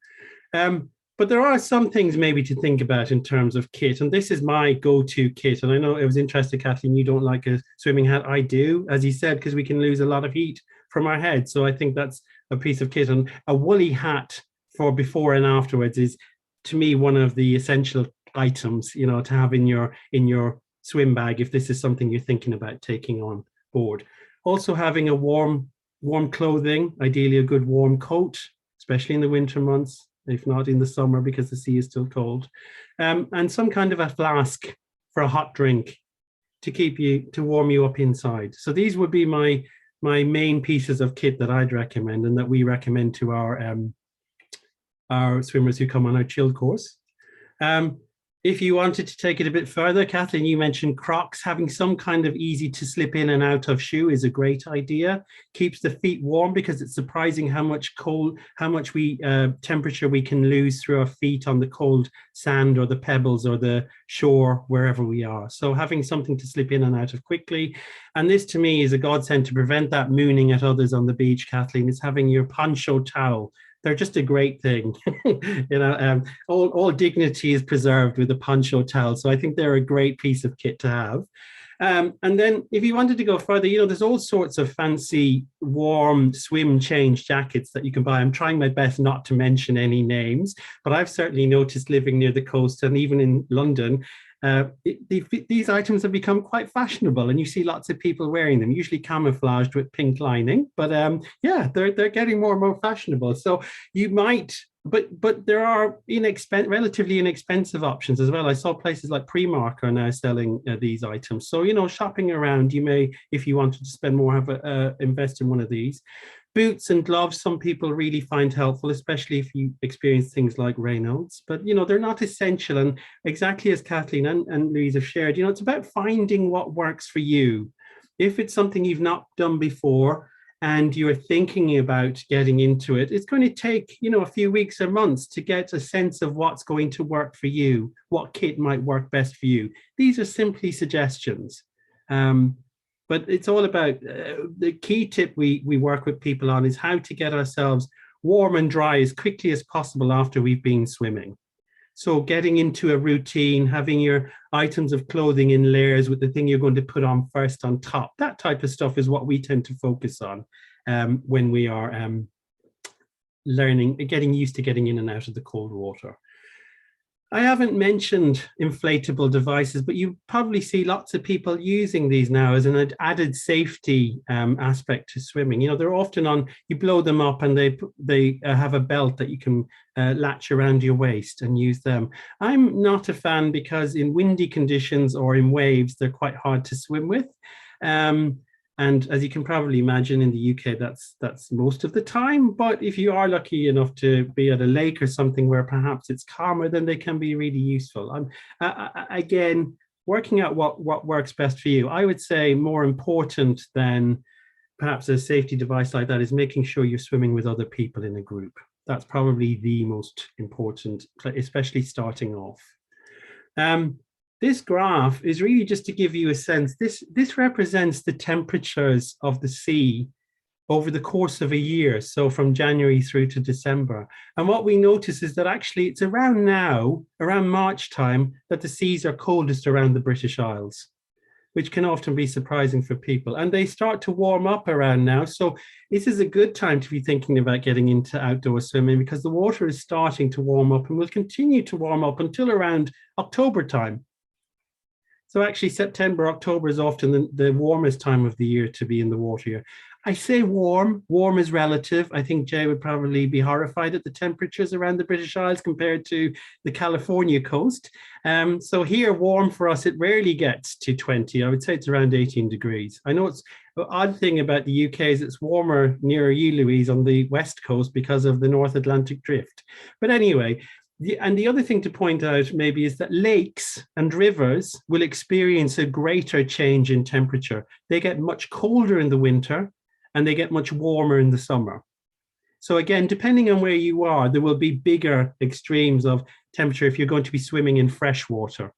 But there are some things maybe to think about in terms of kit, and this is my go-to kit. And I know it was interesting, Kathleen, you don't like a swimming hat. I do, as you said, because we can lose a lot of heat from our head. So I think that's a piece of kit, and a woolly hat for before and afterwards is, to me, one of the essential items, you know, to have in your swim bag if this is something you're thinking about taking on board. Also having a warm clothing, ideally a good warm coat, especially in the winter months, if not in the summer because the sea is still cold, and some kind of a flask for a hot drink to warm you up inside. So these would be my main pieces of kit that I'd recommend, and that we recommend to our swimmers who come on our chill course. If you wanted to take it a bit further, Kathleen, you mentioned Crocs. Having some kind of easy to slip in and out of shoe is a great idea. Keeps the feet warm, because it's surprising how much temperature we can lose through our feet on the cold sand or the pebbles or the shore, wherever we are. So having something to slip in and out of quickly. And this to me is a godsend to prevent that mooning at others on the beach, Kathleen, is having your poncho towel. They're just a great thing. You know, all dignity is preserved with a poncho towel. So I think they're a great piece of kit to have. And then if you wanted to go further, you know, there's all sorts of fancy warm swim change jackets that you can buy. I'm trying my best not to mention any names, but I've certainly noticed, living near the coast and even in London, these items have become quite fashionable, and you see lots of people wearing them, usually camouflaged with pink lining. But yeah, they're getting more and more fashionable. So you might but there are relatively inexpensive options as well. I saw places like Primark are now selling these items. So, you know, shopping around, you may, if you wanted to spend more, invest in one of these. Boots and gloves, some people really find helpful, especially if you experience things like Raynaud's. But, you know, they're not essential. And exactly as Kathleen and Louise have shared, you know, it's about finding what works for you. If it's something you've not done before, and you're thinking about getting into it, it's going to take, you know, a few weeks or months to get a sense of what's going to work for you, what kit might work best for you. These are simply suggestions. But it's all about the key tip we work with people on is how to get ourselves warm and dry as quickly as possible after we've been swimming. So getting into a routine, having your items of clothing in layers with the thing you're going to put on first on top, that type of stuff is what we tend to focus on when we are getting used to getting in and out of the cold water. I haven't mentioned inflatable devices, but you probably see lots of people using these now as an added safety aspect to swimming. You know, they're often on, you blow them up and they have a belt that you can latch around your waist and use them. I'm not a fan because in windy conditions or in waves, they're quite hard to swim with. And as you can probably imagine, in the UK, that's most of the time. But if you are lucky enough to be at a lake or something where perhaps it's calmer, then they can be really useful. Again, working out what works best for you. I would say more important than perhaps a safety device like that is making sure you're swimming with other people in a group. That's probably the most important, especially starting off. This graph is really just to give you a sense. This represents the temperatures of the sea over the course of a year, so from January through to December. And what we notice is that actually it's around now, around March time, that the seas are coldest around the British Isles, which can often be surprising for people. And they start to warm up around now. So this is a good time to be thinking about getting into outdoor swimming because the water is starting to warm up and will continue to warm up until around October time. So actually September, October is often the warmest time of the year to be in the water here. I say warm is relative. I think Jay would probably be horrified at the temperatures around the British Isles compared to the California coast. So here, warm for us, it rarely gets to 20. I would say it's around 18 degrees. I know it's the odd thing about the UK is it's warmer near you, Louise, on the west coast because of the North Atlantic drift. But anyway, the other thing to point out maybe is that lakes and rivers will experience a greater change in temperature. They get much colder in the winter and they get much warmer in the summer. So again, depending on where you are, there will be bigger extremes of temperature if you're going to be swimming in fresh water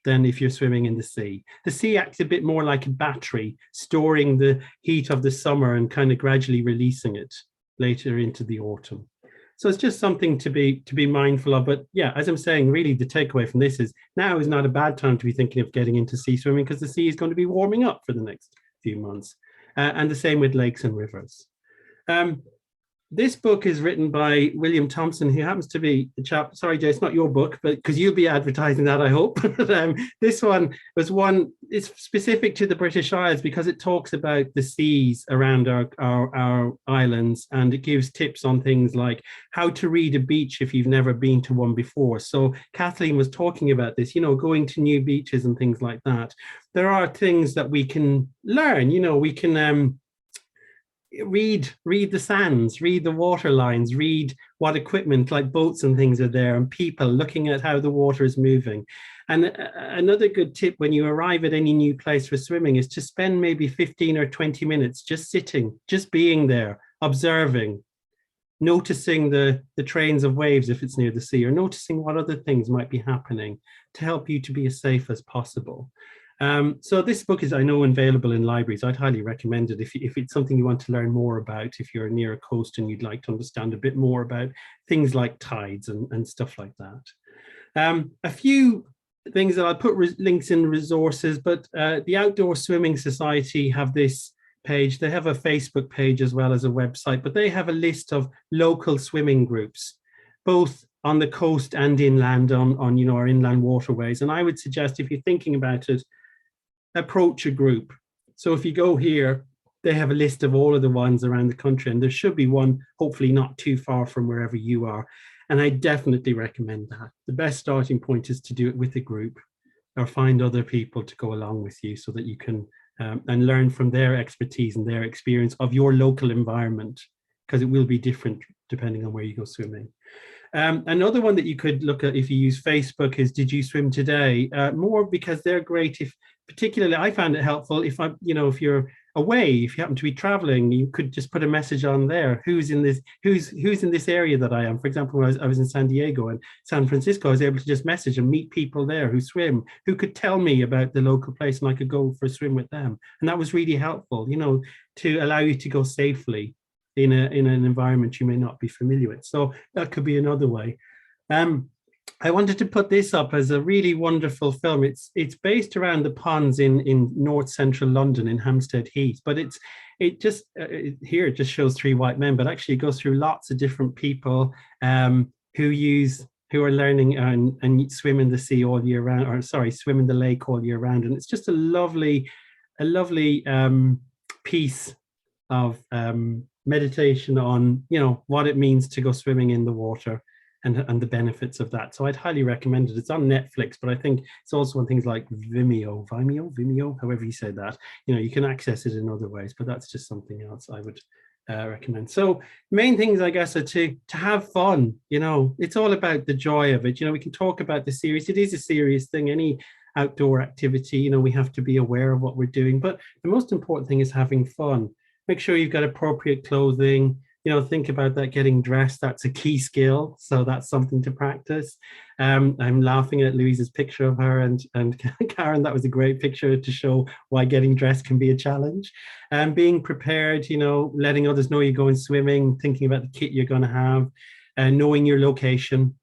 than if you're swimming in the sea. The sea acts a bit more like a battery, storing the heat of the summer and kind of gradually releasing it later into the autumn. So it's just something to be mindful of. But yeah, as I'm saying, really the takeaway from this is now is not a bad time to be thinking of getting into sea swimming because the sea is going to be warming up for the next few months. And the same with lakes and rivers. This book is written by William Thompson, who happens to be the chap, sorry, Jay, it's not your book, but because you'll be advertising that, I hope. This one was it's specific to the British Isles because it talks about the seas around our islands, and it gives tips on things like how to read a beach if you've never been to one before. So Kathleen was talking about this, you know, going to new beaches and things like that. There are things that we can learn, you know, we can read the sands, read the water lines, read what equipment like boats and things are there, and people looking at how the water is moving. And another good tip when you arrive at any new place for swimming is to spend maybe 15 or 20 minutes just sitting, just being there, observing, noticing the trains of waves if it's near the sea, or noticing what other things might be happening to help you to be as safe as possible. So this book is, I know, available in libraries. I'd highly recommend it if it's something you want to learn more about, if you're near a coast and you'd like to understand a bit more about things like tides and stuff like that. A few things that I'll put links in resources, but the Outdoor Swimming Society have this page. They have a Facebook page as well as a website, but they have a list of local swimming groups, both on the coast and inland on you know, our inland waterways. And I would suggest, if you're thinking about it, approach a group. So if you go here, they have a list of all of the ones around the country, and there should be one, hopefully not too far from wherever you are. And I definitely recommend that. The best starting point is to do it with a group or find other people to go along with you so that you can and learn from their expertise and their experience of your local environment, because it will be different depending on where you go swimming. Another one that you could look at if you use Facebook is Did You Swim Today? More because they're great. If particularly, I found it helpful if if you're away, if you happen to be traveling, you could just put a message on there. Who's in this area that I am? For example, when I was in San Diego and San Francisco, I was able to just message and meet people there who swim, who could tell me about the local place, and I could go for a swim with them. And that was really helpful, to allow you to go safely in an environment you may not be familiar with. So that could be another way. I wanted to put this up as a really wonderful film. It's based around the ponds in north central London in Hampstead Heath, but it just shows three white men, but actually it goes through lots of different people who are learning and swim in the sea all year round, or sorry, swim in the lake all year round. And it's just a lovely piece of meditation on what it means to go swimming in the water and the benefits of that. So I'd highly recommend it. It's on Netflix, but I think it's also on things like Vimeo, however you say that. You can access it in other ways, but that's just something else I would recommend. So main things, I guess, are to have fun. It's all about the joy of it. We can talk about the serious. It is a serious thing. Any outdoor activity, we have to be aware of what we're doing, but the most important thing is having fun. Make sure you've got appropriate clothing. Think about that, getting dressed. That's a key skill. So that's something to practice. I'm laughing at Louise's picture of her and Karen. That was a great picture to show why getting dressed can be a challenge. Being prepared, letting others know you're going swimming, thinking about the kit you're going to have, knowing your location,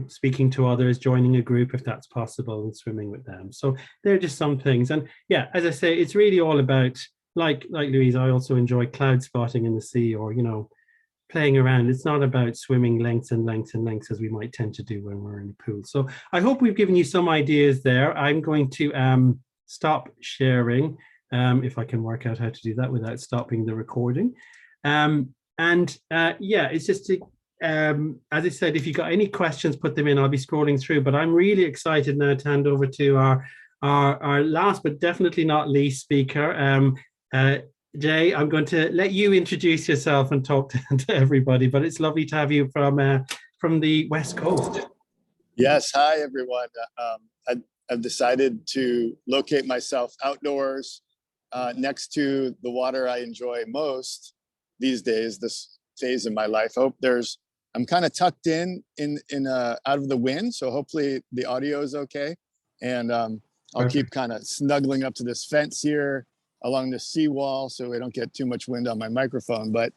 speaking to others, joining a group if that's possible, and swimming with them. So they're just some things. And yeah, as I say, it's really all about, like Louise, I also enjoy cloud spotting in the sea, or playing around. It's not about swimming lengths and lengths and lengths as we might tend to do when we're in a pool. So I hope we've given you some ideas there. I'm going to stop sharing, if I can work out how to do that without stopping the recording. It's just to, as I said, if you've got any questions, put them in. I'll be scrolling through, but I'm really excited now to hand over to our last but definitely not least speaker. Jay, I'm going to let you introduce yourself and talk to everybody, but it's lovely to have you from the West Coast. Yes, hi everyone. I've decided to locate myself outdoors next to the water I enjoy most these days, this phase in my life. I'm kind of tucked in out of the wind, so hopefully the audio is okay. And I'll keep kind of snuggling up to this fence here along the seawall so we don't get too much wind on my microphone. But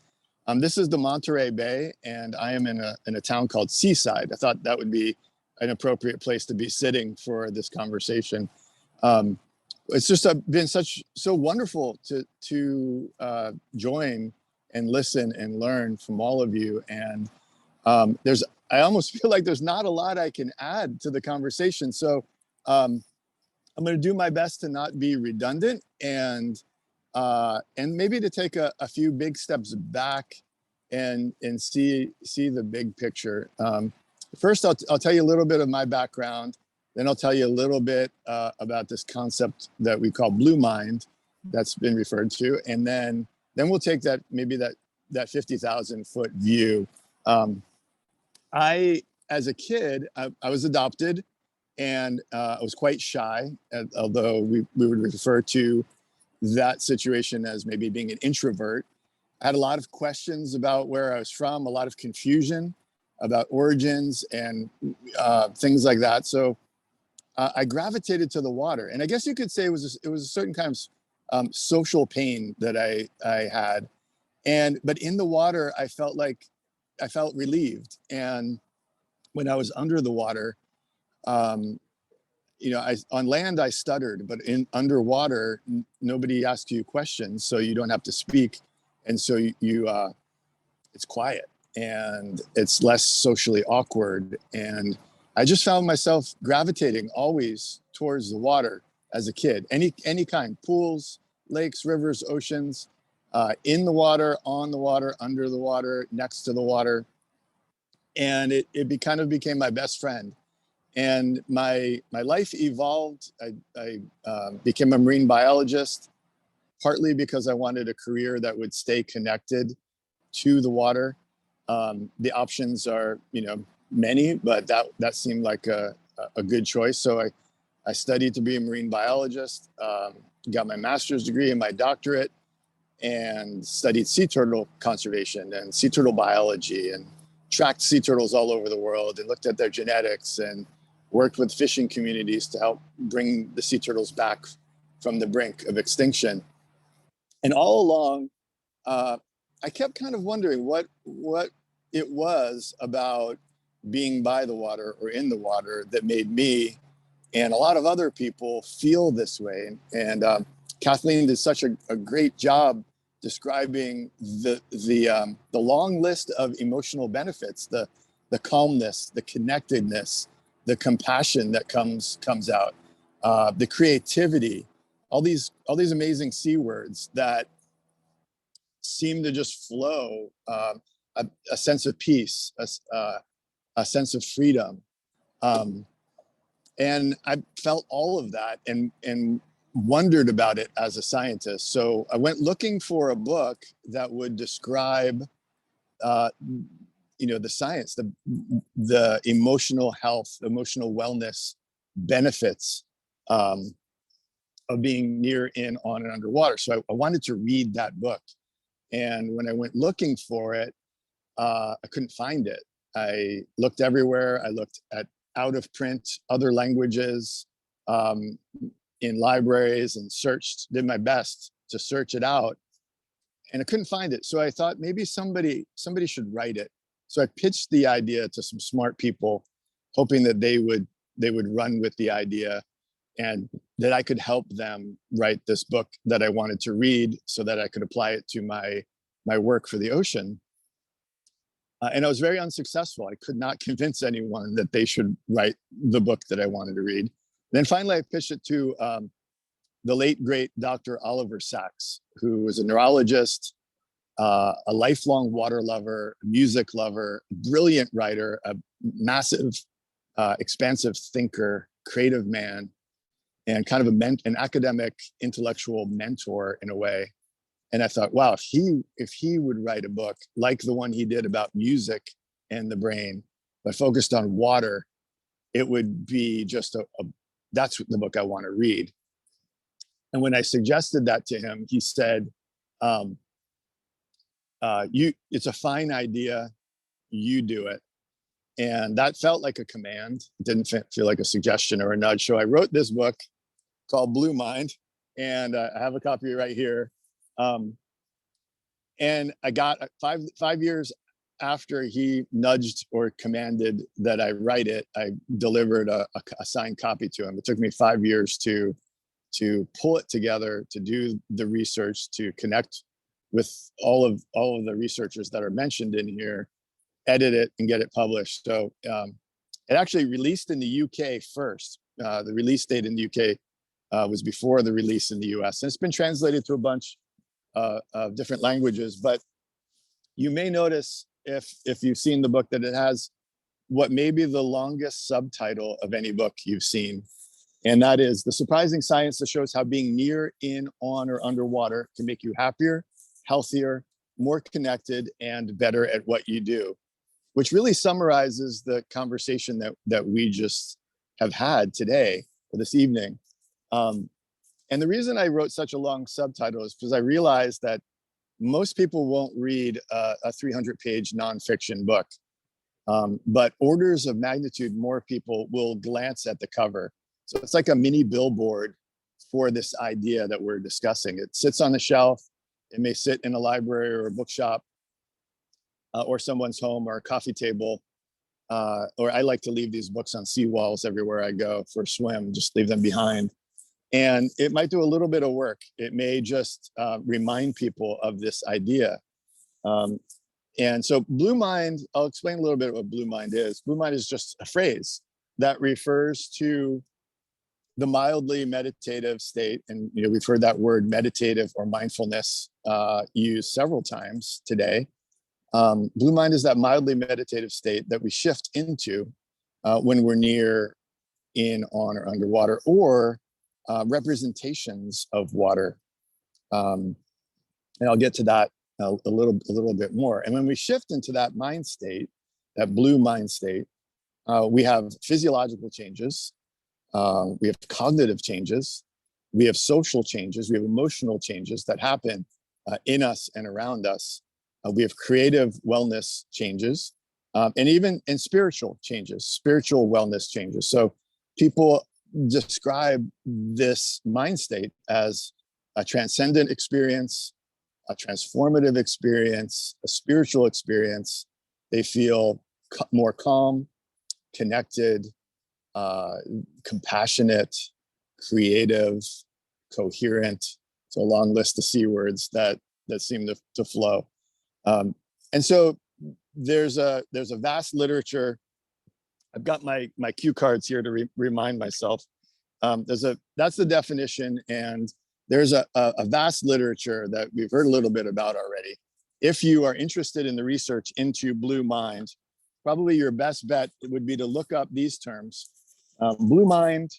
this is the Monterey Bay, and I am in a town called Seaside. I thought that would be an appropriate place to be sitting for this conversation. It's just been so wonderful to join and listen and learn from all of you. And I almost feel like there's not a lot I can add to the conversation. So I'm going to do my best to not be redundant and maybe to take a few big steps back and see the big picture. First, I'll tell you a little bit of my background. Then I'll tell you a little bit about this concept that we call blue mind that's been referred to. And then we'll take that 50,000 foot view. As a kid, I was adopted, and I was quite shy, although we would refer to that situation as maybe being an introvert. I had a lot of questions about where I was from, a lot of confusion about origins and things like that. So I gravitated to the water, and I guess you could say it was a certain kind of social pain that I had, but in the water I felt relieved. And when I was under the water, on land I stuttered, but underwater nobody asks you questions, so you don't have to speak, and so it's quiet and it's less socially awkward. And I just found myself gravitating always towards the water as a kid, any kind, pools, lakes, rivers, oceans, in the water, on the water, under the water, next to the water. and it kind of became my best friend. And my life evolved. I became a marine biologist, partly because I wanted a career that would stay connected to the water. The options are, many, but that seemed like a good choice. So I studied to be a marine biologist, got my master's degree and my doctorate, and studied sea turtle conservation and sea turtle biology, and tracked sea turtles all over the world and looked at their genetics and worked with fishing communities to help bring the sea turtles back from the brink of extinction. And all along, I kept kind of wondering what it was about being by the water or in the water that made me and a lot of other people feel this way. And Kathleen did such a great job describing the long list of emotional benefits, the calmness, the connectedness, the compassion that comes out, the creativity, all these amazing C words that seem to just flow, a sense of peace, a sense of freedom. And I felt all of that and wondered about it as a scientist. So I went looking for a book that would describe, the science, the emotional health, emotional wellness benefits of being near, in, on, and underwater. So I wanted to read that book. And when I went looking for it, I couldn't find it. I looked everywhere. I looked at out of print, other languages, in libraries, and did my best to search it out, and I couldn't find it. So I thought maybe somebody should write it. So I pitched the idea to some smart people, hoping that they would run with the idea and that I could help them write this book that I wanted to read so that I could apply it to my work for the ocean. And I was very unsuccessful. I could not convince anyone that they should write the book that I wanted to read. Then finally, I pitched it to the late, great Dr. Oliver Sacks, who was a neurologist, a lifelong water lover, music lover, brilliant writer, a massive, expansive thinker, creative man, and kind of an academic, intellectual mentor in a way. And I thought, wow, if he would write a book like the one he did about music and the brain, but focused on water, it would be just that's the book I want to read. And when I suggested that to him, he said, it's a fine idea, you do it. And that felt like a command. It didn't feel like a suggestion or a nudge. So I wrote this book called Blue Mind, and I have a copy right here. And I got 5 years after he nudged or commanded that I write it, I delivered a signed copy to him. It took me 5 years to pull it together, to do the research, to connect with all of the researchers that are mentioned in here, edit it, and get it published. So it actually released in the UK first. The release date in the UK was before the release in the US. And it's been translated to a bunch of different languages. But you may notice, if you've seen the book, that it has what may be the longest subtitle of any book you've seen. And that is The Surprising Science That Shows How Being Near, In, On, or Underwater Can Make You Happier, Healthier, More Connected, and Better at What You Do, which really summarizes the conversation that we just have had today, or this evening. And the reason I wrote such a long subtitle is because I realized that most people won't read a 300-page nonfiction book, but orders of magnitude more people will glance at the cover. So it's like a mini billboard for this idea that we're discussing. It sits on the shelf. It may sit in a library or a bookshop, or someone's home or a coffee table. Or I like to leave these books on seawalls everywhere I go for a swim, just leave them behind. And it might do a little bit of work. It may just remind people of this idea. And so Blue Mind, I'll explain a little bit what Blue Mind is. Blue Mind is just a phrase that refers to the mildly meditative state. And we've heard that word meditative or mindfulness used several times today. Blue mind is that mildly meditative state that we shift into when we're near, in, on, or underwater, or representations of water. And I'll get to that a little bit more. And when we shift into that mind state, that blue mind state, we have physiological changes, we have cognitive changes, we have social changes, we have emotional changes that happen in us and around us. We have creative wellness changes, and even in spiritual changes, spiritual wellness changes. So people describe this mind state as a transcendent experience, a transformative experience, a spiritual experience. They feel more calm, connected, compassionate, creative, coherent. It's a long list of C words that seem to flow. And so there's a vast literature. I've got my cue cards here to remind myself. That's the definition, and there's a vast literature that we've heard a little bit about already. If you are interested in the research into blue mind, probably your best bet would be to look up these terms. Blue mind,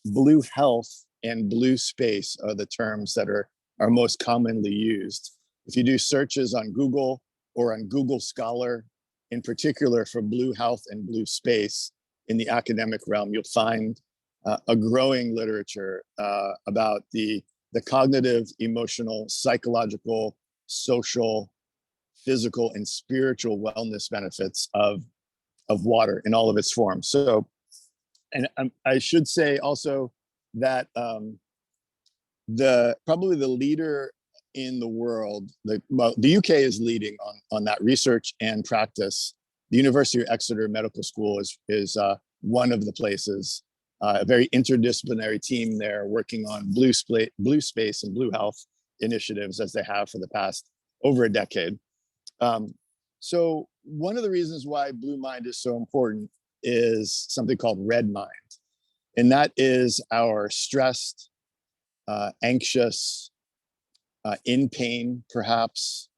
blue health, and blue space are the terms that are most commonly used. If you do searches on Google or on Google Scholar, in particular for blue health and blue space in the academic realm, you'll find a growing literature about the cognitive, emotional, psychological, social, physical, and spiritual wellness benefits of water in all of its forms. So, and I should say also that probably the leader in the world, the UK is leading on that research and practice. The University of Exeter Medical School is one of the places, a very interdisciplinary team there working on blue space and blue health initiatives, as they have for the past over a decade. So one of the reasons why blue mind is so important is something called red mind. And that is our stressed, anxious, in pain, perhaps,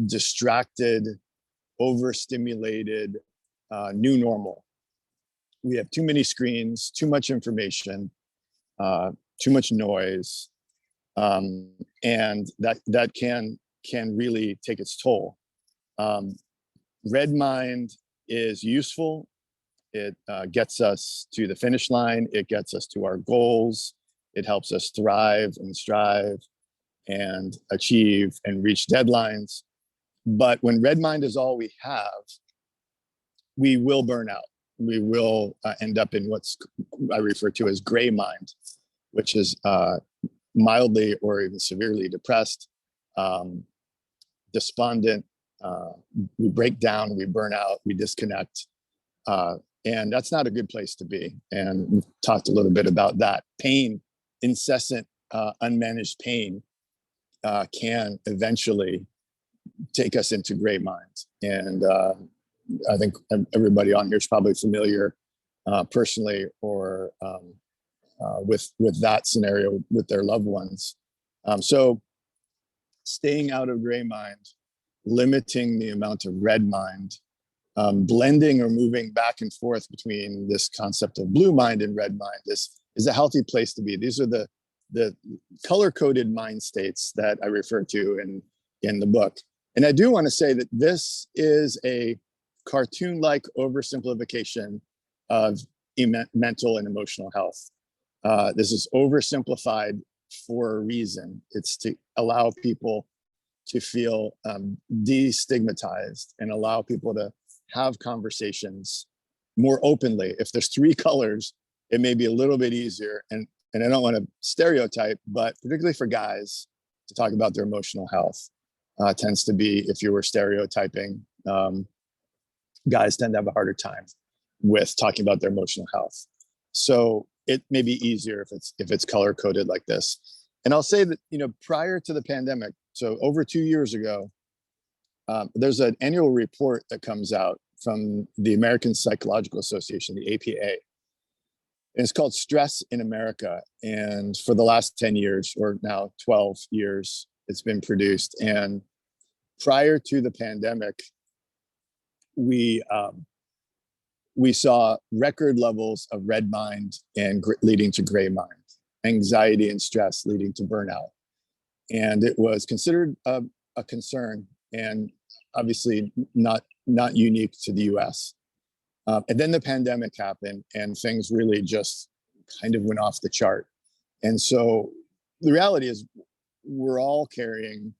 distracted, overstimulated, new normal. We have too many screens, too much information, too much noise, and that can really take its toll. Red mind is useful. It gets us to the finish line. It gets us to our goals. It helps us thrive and strive and achieve and reach deadlines. But when red mind is all we have, we will burn out. We will end up in what's I refer to as gray mind, which is mildly or even severely depressed, despondent. We break down, we burn out, we disconnect. And that's not a good place to be. And we've talked a little bit about that. Pain, incessant, unmanaged pain can eventually take us into gray minds. And I think everybody on here is probably familiar personally or with that scenario with their loved ones. So staying out of gray mind, limiting the amount of red mind, blending or moving back and forth between this concept of blue mind and red mind is a healthy place to be. These are the color-coded mind states that I refer to in the book. And I do want to say that this is a cartoon-like oversimplification of mental and emotional health. This is oversimplified for a reason. It's to allow people to feel destigmatized and allow people to have conversations more openly. If there's three colors, it may be a little bit easier. And I don't want to stereotype, but particularly for guys to talk about their emotional health tends to be, if you were stereotyping, guys tend to have a harder time with talking about their emotional health. So it may be easier if it's color coded like this. And I'll say that, prior to the pandemic, so over 2 years ago, there's an annual report that comes out from the American Psychological Association, the APA. And it's called Stress in America. And for the last 10 years, or now 12 years, it's been produced. And prior to the pandemic, we saw record levels of red mind and leading to gray mind, anxiety and stress leading to burnout. And it was considered a concern, and obviously not unique to the US. And then the pandemic happened and things really just kind of went off the chart. And so the reality is we're all carrying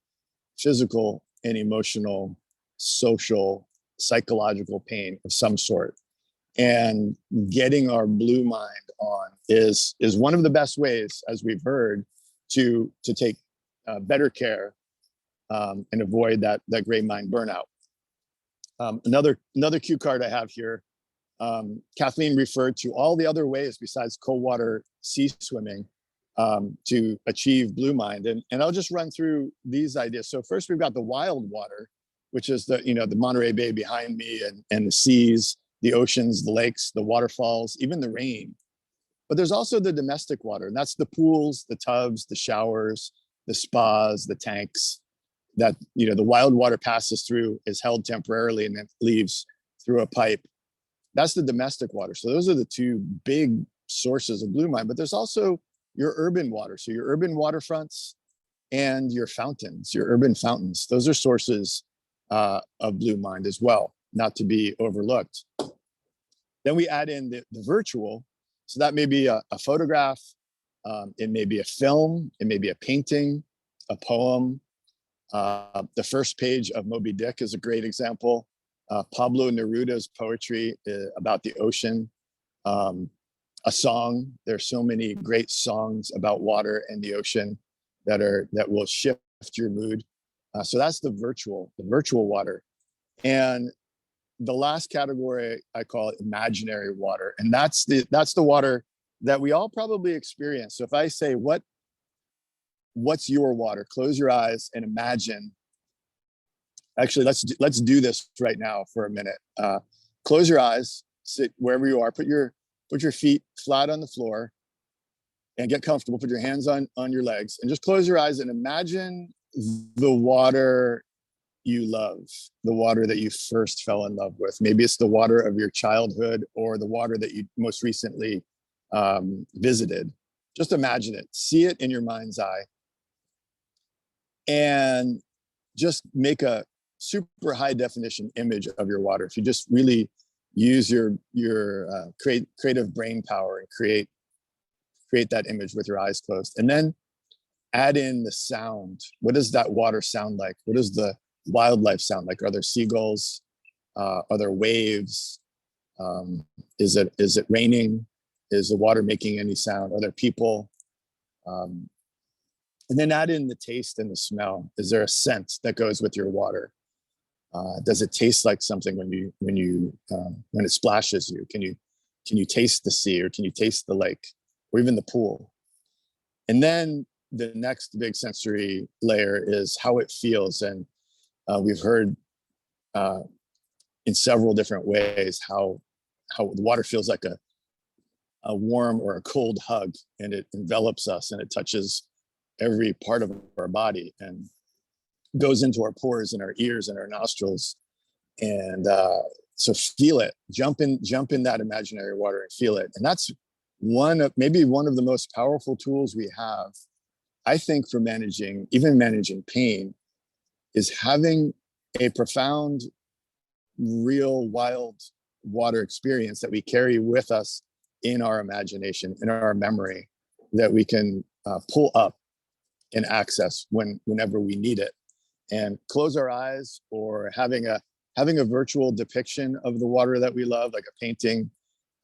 physical and emotional, social, psychological pain of some sort. And getting our blue mind on is one of the best ways, as we've heard, to take better care and avoid that gray mind burnout. Another cue card I have here, Kathleen referred to all the other ways besides cold water sea swimming to achieve blue mind. And I'll just run through these ideas. So first we've got the wild water, which is the Monterey Bay behind me, and the seas, the oceans, the lakes, the waterfalls, even the rain. But there's also the domestic water, and that's the pools, the tubs, the showers, the spas, the tanks that the wild water passes through, is held temporarily, and then leaves through a pipe. That's the domestic water. So those are the two big sources of blue mind. But there's also your urban water. So your urban waterfronts and your fountains, your urban fountains. Those are sources of blue mind as well, not to be overlooked. Then we add in the virtual. So that may be a photograph, it may be a film, it may be a painting, a poem. The first page of Moby Dick is a great example. Pablo Neruda's poetry about the ocean, a song. There's so many great songs about water and the ocean that will shift your mood. So that's the virtual water. And the last category I call it imaginary water, and that's the water that we all probably experience. So if I say what's your water, close your eyes and imagine. Actually, let's do this right now for a minute. Close your eyes, sit wherever you are, put your feet flat on the floor and get comfortable. Put your hands on your legs and just close your eyes and imagine the water you love, the water that you first fell in love with. Maybe it's the water of your childhood or the water that you most recently visited. Just imagine it, see it in your mind's eye, and just make a super high definition image of your water. If you just really use your creative brain power and create that image with your eyes closed, and then add in the sound. What does that water sound like? What does the wildlife sound like? Are there seagulls? Are there waves? Is it raining? Is the water making any sound? Are there people? And then add in the taste and the smell. Is there a scent that goes with your water? Does it taste like something when it splashes you? Can you taste the sea, or can you taste the lake, or even the pool? And then the next big sensory layer is how it feels. And we've heard in several different ways how the water feels like a warm or a cold hug, and it envelops us and it touches every part of our body and goes into our pores and our ears and our nostrils. And so feel it, jump in that imaginary water and feel it. And that's maybe one of the most powerful tools we have, I think, for managing pain, is having a profound, real wild water experience that we carry with us in our imagination, in our memory, that we can pull up and access whenever we need it. And close our eyes, or having a virtual depiction of the water that we love, like a painting,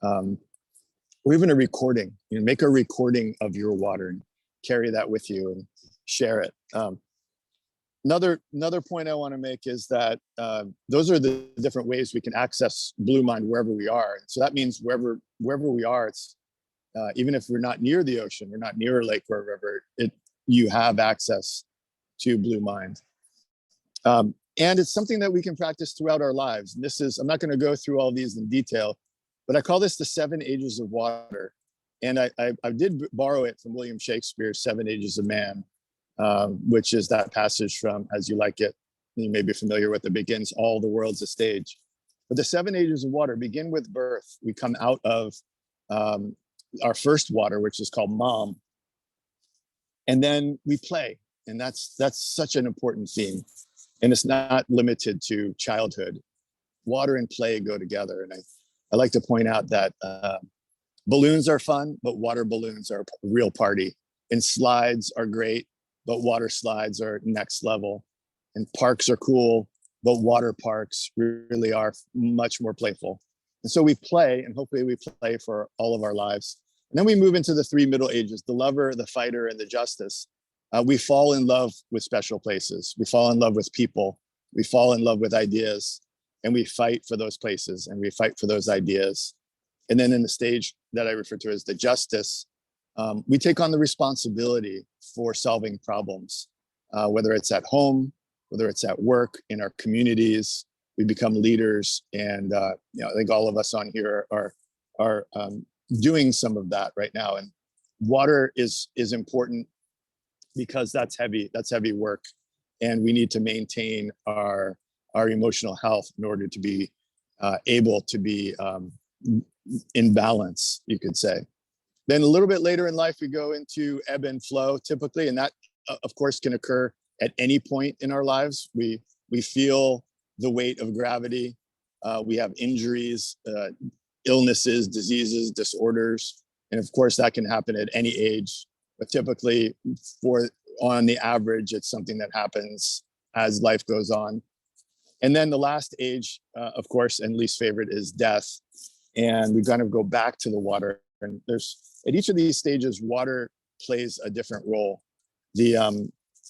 or even a recording. Make a recording of your water and carry that with you and share it. Another point I want to make is that those are the different ways we can access blue mind wherever we are. So that means wherever we are, it's even if we're not near the ocean, we're not near a lake or a river, you have access to blue mind. And it's something that we can practice throughout our lives. And I'm not going to go through all these in detail, but I call this the 7 ages of water. And I did borrow it from William Shakespeare's 7 Ages of Man, which is that passage from As You Like It. You may be familiar with it. Begins, all the world's a stage. But the 7 ages of water begin with birth. We come out of our first water, which is called mom. And then we play. And that's such an important theme. And it's not limited to childhood. Water and play go together. And I like to point out that balloons are fun, but water balloons are a real party. And slides are great, but water slides are next level. And parks are cool, but water parks really are much more playful. And so we play, and hopefully we play for all of our lives. And then we move into the 3 middle ages, the lover, the fighter, and the justice. We fall in love with special places. We fall in love with people. We fall in love with ideas, and we fight for those places, and we fight for those ideas. And then in the stage that I refer to as the justice, we take on the responsibility for solving problems, whether it's at home, whether it's at work, in our communities. We become leaders, and I think all of us on here are doing some of that right now. And water is important because that's heavy work, and we need to maintain our emotional health in order to be able to be in balance, you could say. Then a little bit later in life, we go into ebb and flow typically, and that of course can occur at any point in our lives. We feel the weight of gravity. We have injuries, illnesses, diseases, disorders, and of course that can happen at any age. But typically, on the average, it's something that happens as life goes on. And then the last age, of course, and least favorite, is death. And we kind of go back to the water. And at each of these stages, water plays a different role.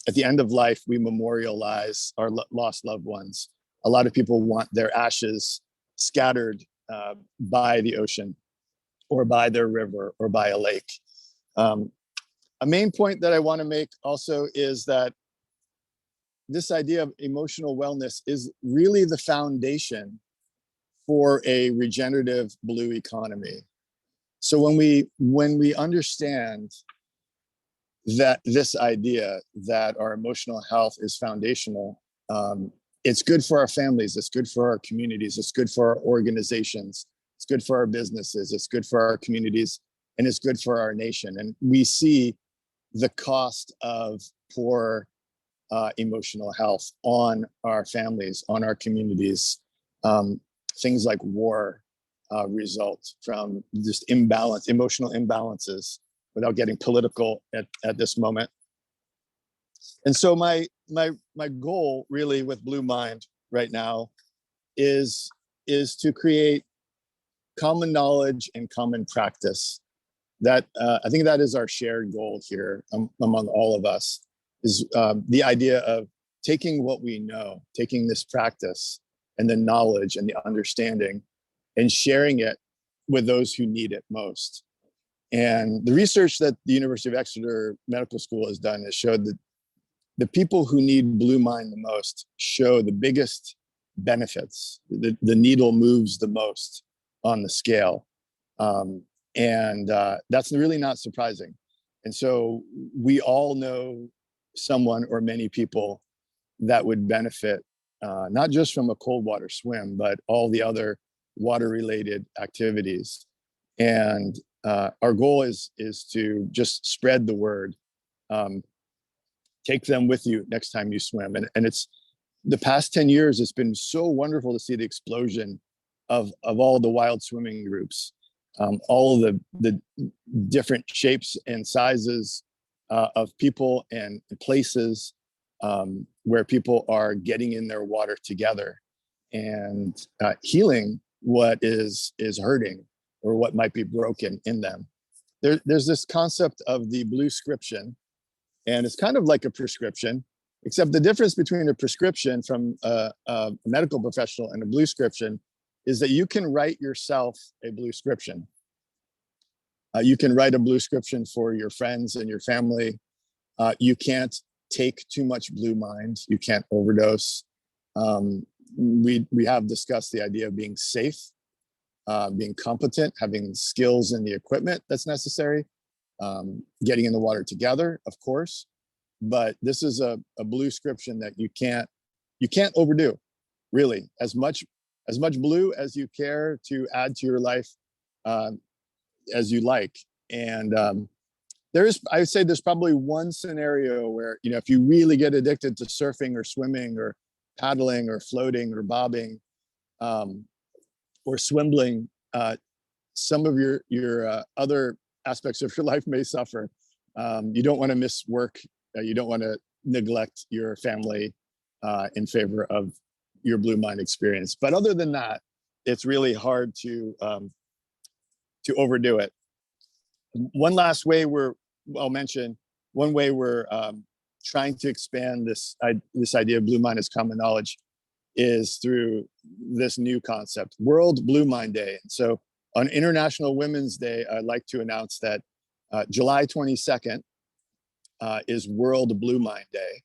At the end of life, we memorialize our lost loved ones. A lot of people want their ashes scattered by the ocean, or by their river, or by a lake. A main point that I want to make also is that this idea of emotional wellness is really the foundation for a regenerative blue economy. So when we understand that this idea that our emotional health is foundational, it's good for our families, it's good for our communities, it's good for our organizations, it's good for our businesses, it's good for our communities, and it's good for our nation. And we see the cost of poor emotional health on our families, on our communities. Things like war result from just emotional imbalances, without getting political at this moment. And so my goal really with Blue Mind right now is to create common knowledge and common practice. That I think that is our shared goal here among all of us, is the idea of taking what we know, taking this practice and the knowledge and the understanding, and sharing it with those who need it most. And the research that the University of Exeter Medical School has done has showed that the people who need Blue Mind the most show the biggest benefits. The needle moves the most on the scale. And that's really not surprising. And so we all know someone or many people that would benefit, not just from a cold water swim, but all the other water-related activities. And our goal is to just spread the word. Take them with you next time you swim. And it's the past 10 years, it's been so wonderful to see the explosion of all the wild swimming groups. All of the different shapes and sizes of people and places where people are getting in their water together and healing what is hurting or what might be broken in them. There's this concept of the bluescription, and it's kind of like a prescription, except the difference between a prescription from a medical professional and a bluescription is that you can write yourself a bluescription. You can write a bluescription for your friends and your family. You can't take too much Blue Mind. You can't overdose. We have discussed the idea of being safe, being competent, having skills and the equipment that's necessary, getting in the water together, of course. But this is a bluescription that you can't overdo, really. As much as much blue as you care to add to your life as you like. And I would say there's probably one scenario where, you know, if you really get addicted to surfing or swimming or paddling or floating or bobbing or swimbling, some of your other aspects of your life may suffer. You don't want to miss work. You don't want to neglect your family in favor of your Blue Mind experience. But other than that, it's really hard to overdo it. One last way I'll mention, one way we're trying to expand this idea of Blue Mind as common knowledge is through this new concept, World Blue Mind Day. And so on International Women's Day, I'd like to announce that July 22nd is World Blue Mind Day.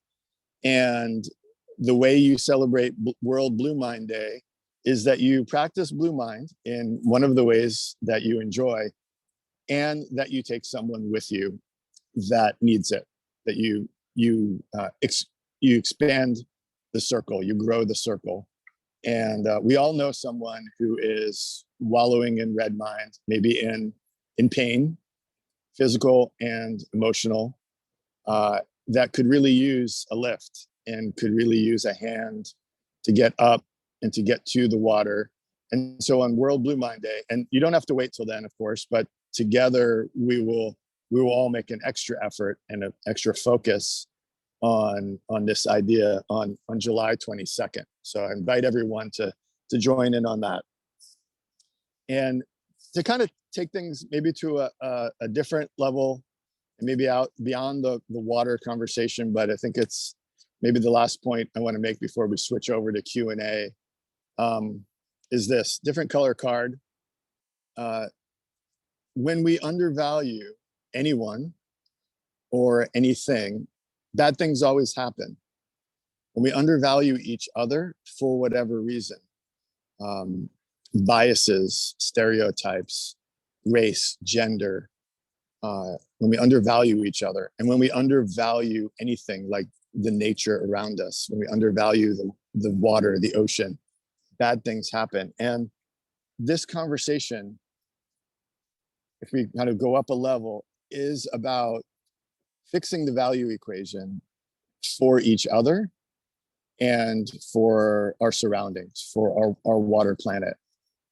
And the way you celebrate World Blue Mind Day is that you practice Blue Mind in one of the ways that you enjoy, and that you take someone with you that needs it, that you expand the circle, you grow the circle. And we all know someone who is wallowing in red mind, maybe in pain, physical and emotional, that could really use a lift and could really use a hand to get up and to get to the water. And so on World Blue Mind Day, and you don't have to wait till then, of course, but together we will all make an extra effort and an extra focus on this idea on July 22nd. So I invite everyone to join in on that. And to kind of take things maybe to a different level and maybe out beyond the water conversation, but I think it's maybe the last point I want to make before we switch over to Q&A, is this different color card. When we undervalue anyone or anything, bad things always happen. When we undervalue each other for whatever reason, biases, stereotypes, race, gender, when we undervalue each other, and when we undervalue anything like the nature around us, when we undervalue the water, the ocean, bad things happen. And this conversation, if we kind of go up a level, is about fixing the value equation for each other and for our surroundings, for our water planet.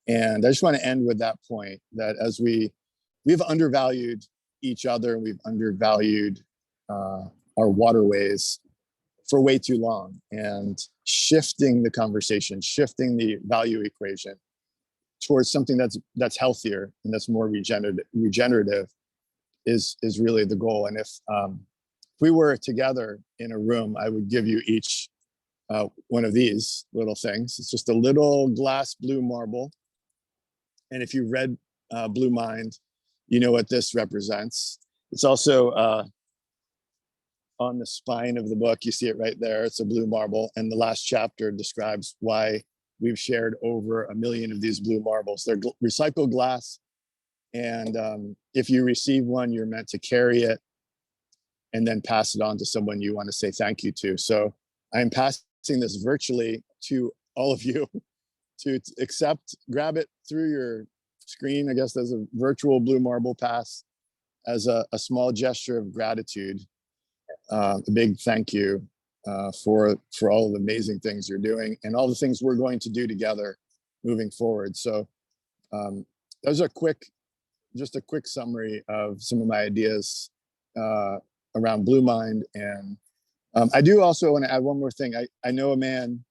And I just want to end with that point, that as we've undervalued each other, and we've undervalued our waterways for way too long, and shifting the conversation, shifting the value equation towards something that's healthier and that's more regenerative is really the goal. And if we were together in a room, I would give you each one of these little things. It's just a little glass blue marble. And if you read Blue Mind, you know what this represents. It's also on the spine of the book. You see it right there. It's a blue marble. And the last chapter describes why we've shared over 1 million of these blue marbles. They're recycled glass. And if you receive one, you're meant to carry it and then pass it on to someone you want to say thank you to. So I'm passing this virtually to all of you to accept, grab it through your screen. I guess there's a virtual blue marble pass as a small gesture of gratitude. A big thank you for all of the amazing things you're doing and all the things we're going to do together moving forward. So those are just a quick summary of some of my ideas around Blue Mind. And I do also want to add one more thing. I know a man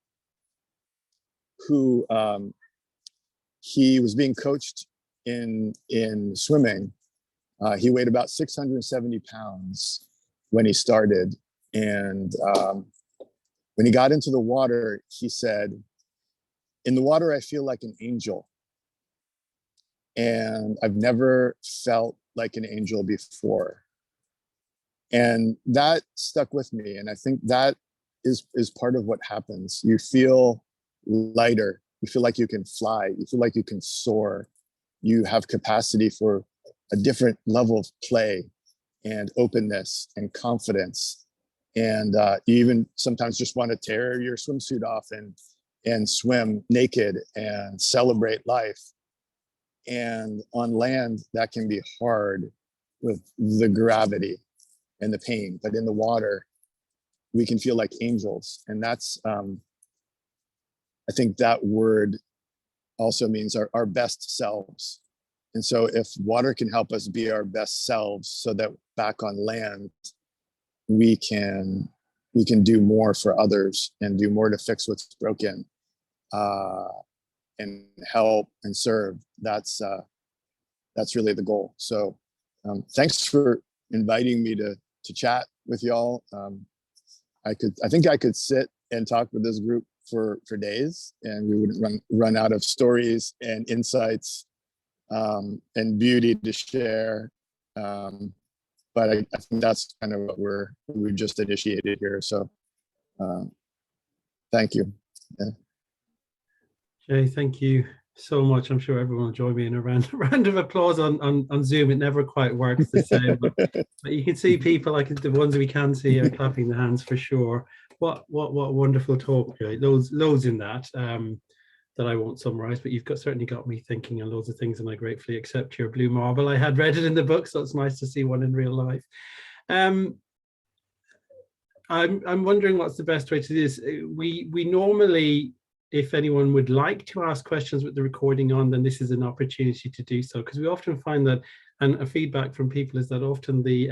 who he was being coached in swimming. He weighed about 670 pounds when he started. And when he got into the water, he said, "In the water, I feel like an angel. And I've never felt like an angel before." And that stuck with me. And I think that is part of what happens. You feel lighter. You feel like you can fly. You feel like you can soar. You have capacity for a different level of play and openness and confidence. And you even sometimes just want to tear your swimsuit off and and swim naked and celebrate life. And on land, that can be hard with the gravity and the pain, but in the water, we can feel like angels. And that's, I think that word also means our best selves. And so if water can help us be our best selves so that back on land, we can do more for others and do more to fix what's broken, and help and serve. That's really the goal. So thanks for inviting me to chat with y'all. I think I could sit and talk with this group for days, and we wouldn't run out of stories and insights and beauty to share. But I think that's kind of what we've just initiated here. So thank you. Yeah. Jay, thank you so much. I'm sure everyone will join me in a round of applause on Zoom. It never quite works the same, but you can see people, like the ones we can see, are clapping their hands for sure. What wonderful talk, Jay. Loads in that that I won't summarize, but you've certainly got me thinking on loads of things, and I gratefully accept your blue marble. I had read it in the book, so it's nice to see one in real life. I'm wondering what's the best way to do this. We normally, if anyone would like to ask questions with the recording on, then this is an opportunity to do so, because we often find that, and a feedback from people is that often the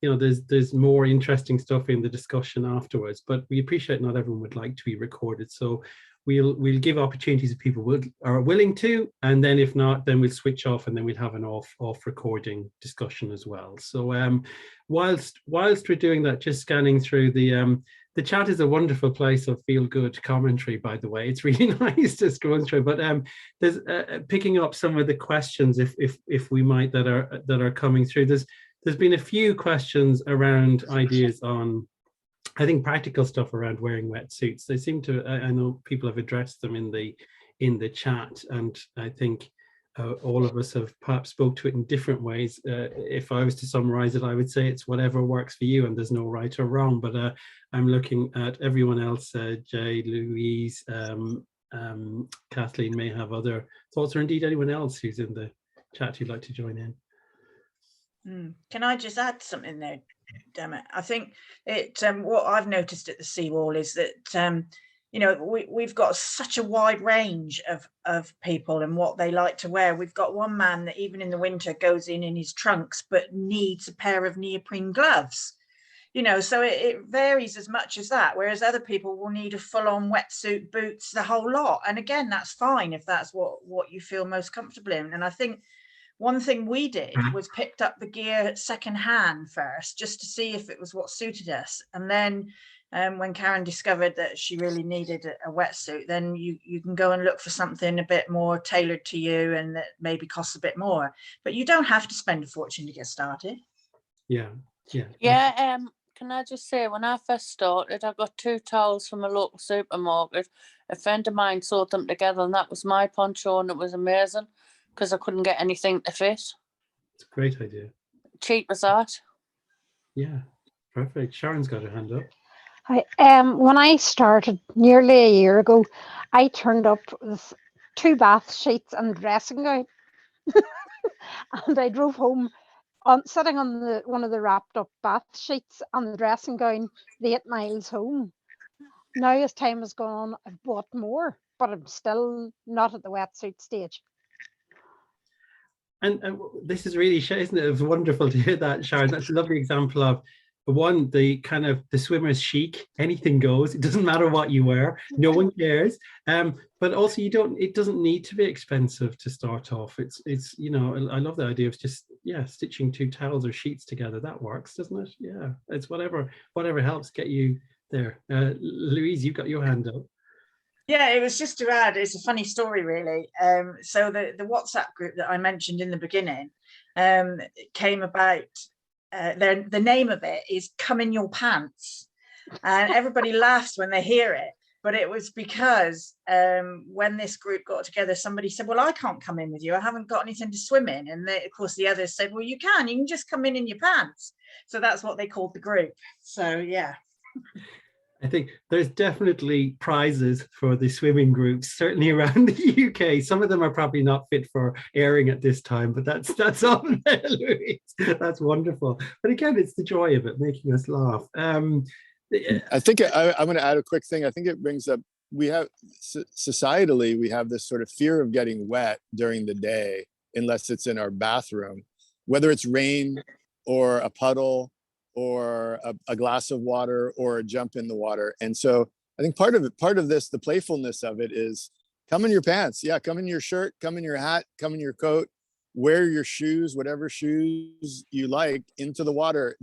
there's more interesting stuff in the discussion afterwards, but we appreciate not everyone would like to be recorded. So we'll give opportunities if people are willing to, and then if not, then we'll switch off, and then we'll have an off recording discussion as well. So whilst we're doing that, just scanning through the chat is a wonderful place of feel-good commentary, by the way. It's really nice to scroll through. But there's picking up some of the questions, if we might, that are coming through. There's been a few questions around ideas on, I think, practical stuff around wearing wetsuits. They seem to, I know people have addressed them in the chat, and I think all of us have perhaps spoke to it in different ways. If I was to summarize it, I would say it's whatever works for you, and there's no right or wrong. But I'm looking at everyone else. Jay, Louise, Kathleen may have other thoughts, or indeed anyone else who's in the chat who'd like to join in. Can I just add something there? Damn it. I think what I've noticed at the seawall is that we've got such a wide range of people and what they like to wear. We've got one man that even in the winter goes in his trunks but needs a pair of neoprene gloves, so it varies as much as that, whereas other people will need a full-on wetsuit, boots, the whole lot. And again, that's fine if that's what you feel most comfortable in. And I think one thing we did was picked up the gear secondhand first, just to see if it was what suited us. And then when Karen discovered that she really needed a wetsuit, then you can go and look for something a bit more tailored to you and that maybe costs a bit more. But you don't have to spend a fortune to get started. Yeah. Can I just say, when I first started, I got 2 towels from a local supermarket. A friend of mine sewed them together, and that was my poncho, and it was amazing, because I couldn't get anything to fit. It's a great idea. Cheap as that. Yeah, perfect. Sharon's got her hand up. Hi. When I started nearly a year ago, I turned up with 2 bath sheets and a dressing gown. And I drove home sitting on one of the wrapped up bath sheets and the dressing gown, the 8 miles home. Now, as time has gone on, I've bought more, but I'm still not at the wetsuit stage. And this is really, isn't it? It's wonderful to hear that, Sharon. That's a lovely example of the kind of the swimmer's chic. Anything goes. It doesn't matter what you wear. No one cares. But also, it doesn't need to be expensive to start off. It's I love the idea of just stitching 2 towels or sheets together. That works, doesn't it? Yeah, it's whatever helps get you there. Louise, you've got your hand up. Yeah, it was just to add, it's a funny story, really. So the WhatsApp group that I mentioned in the beginning came about, the name of it is Come in Your Pants. And everybody laughs when they hear it. But it was because when this group got together, somebody said, well, I can't come in with you. I haven't got anything to swim in. And of course, the others said, well, you can just come in your pants. So that's what they called the group. So, yeah. I think there's definitely prizes for the swimming groups, certainly around the UK. Some of them are probably not fit for airing at this time, but that's on there, Louise. That's wonderful. But again, it's the joy of it, making us laugh. I think I'm going to add a quick thing. I think it brings up, we have societally, we have this sort of fear of getting wet during the day, unless it's in our bathroom, whether it's rain or a puddle or a glass of water or a jump in the water. And so I think part of this, the playfulness of it is come in your pants. Yeah, come in your shirt, come in your hat, come in your coat, wear your shoes, whatever shoes you like, into the water.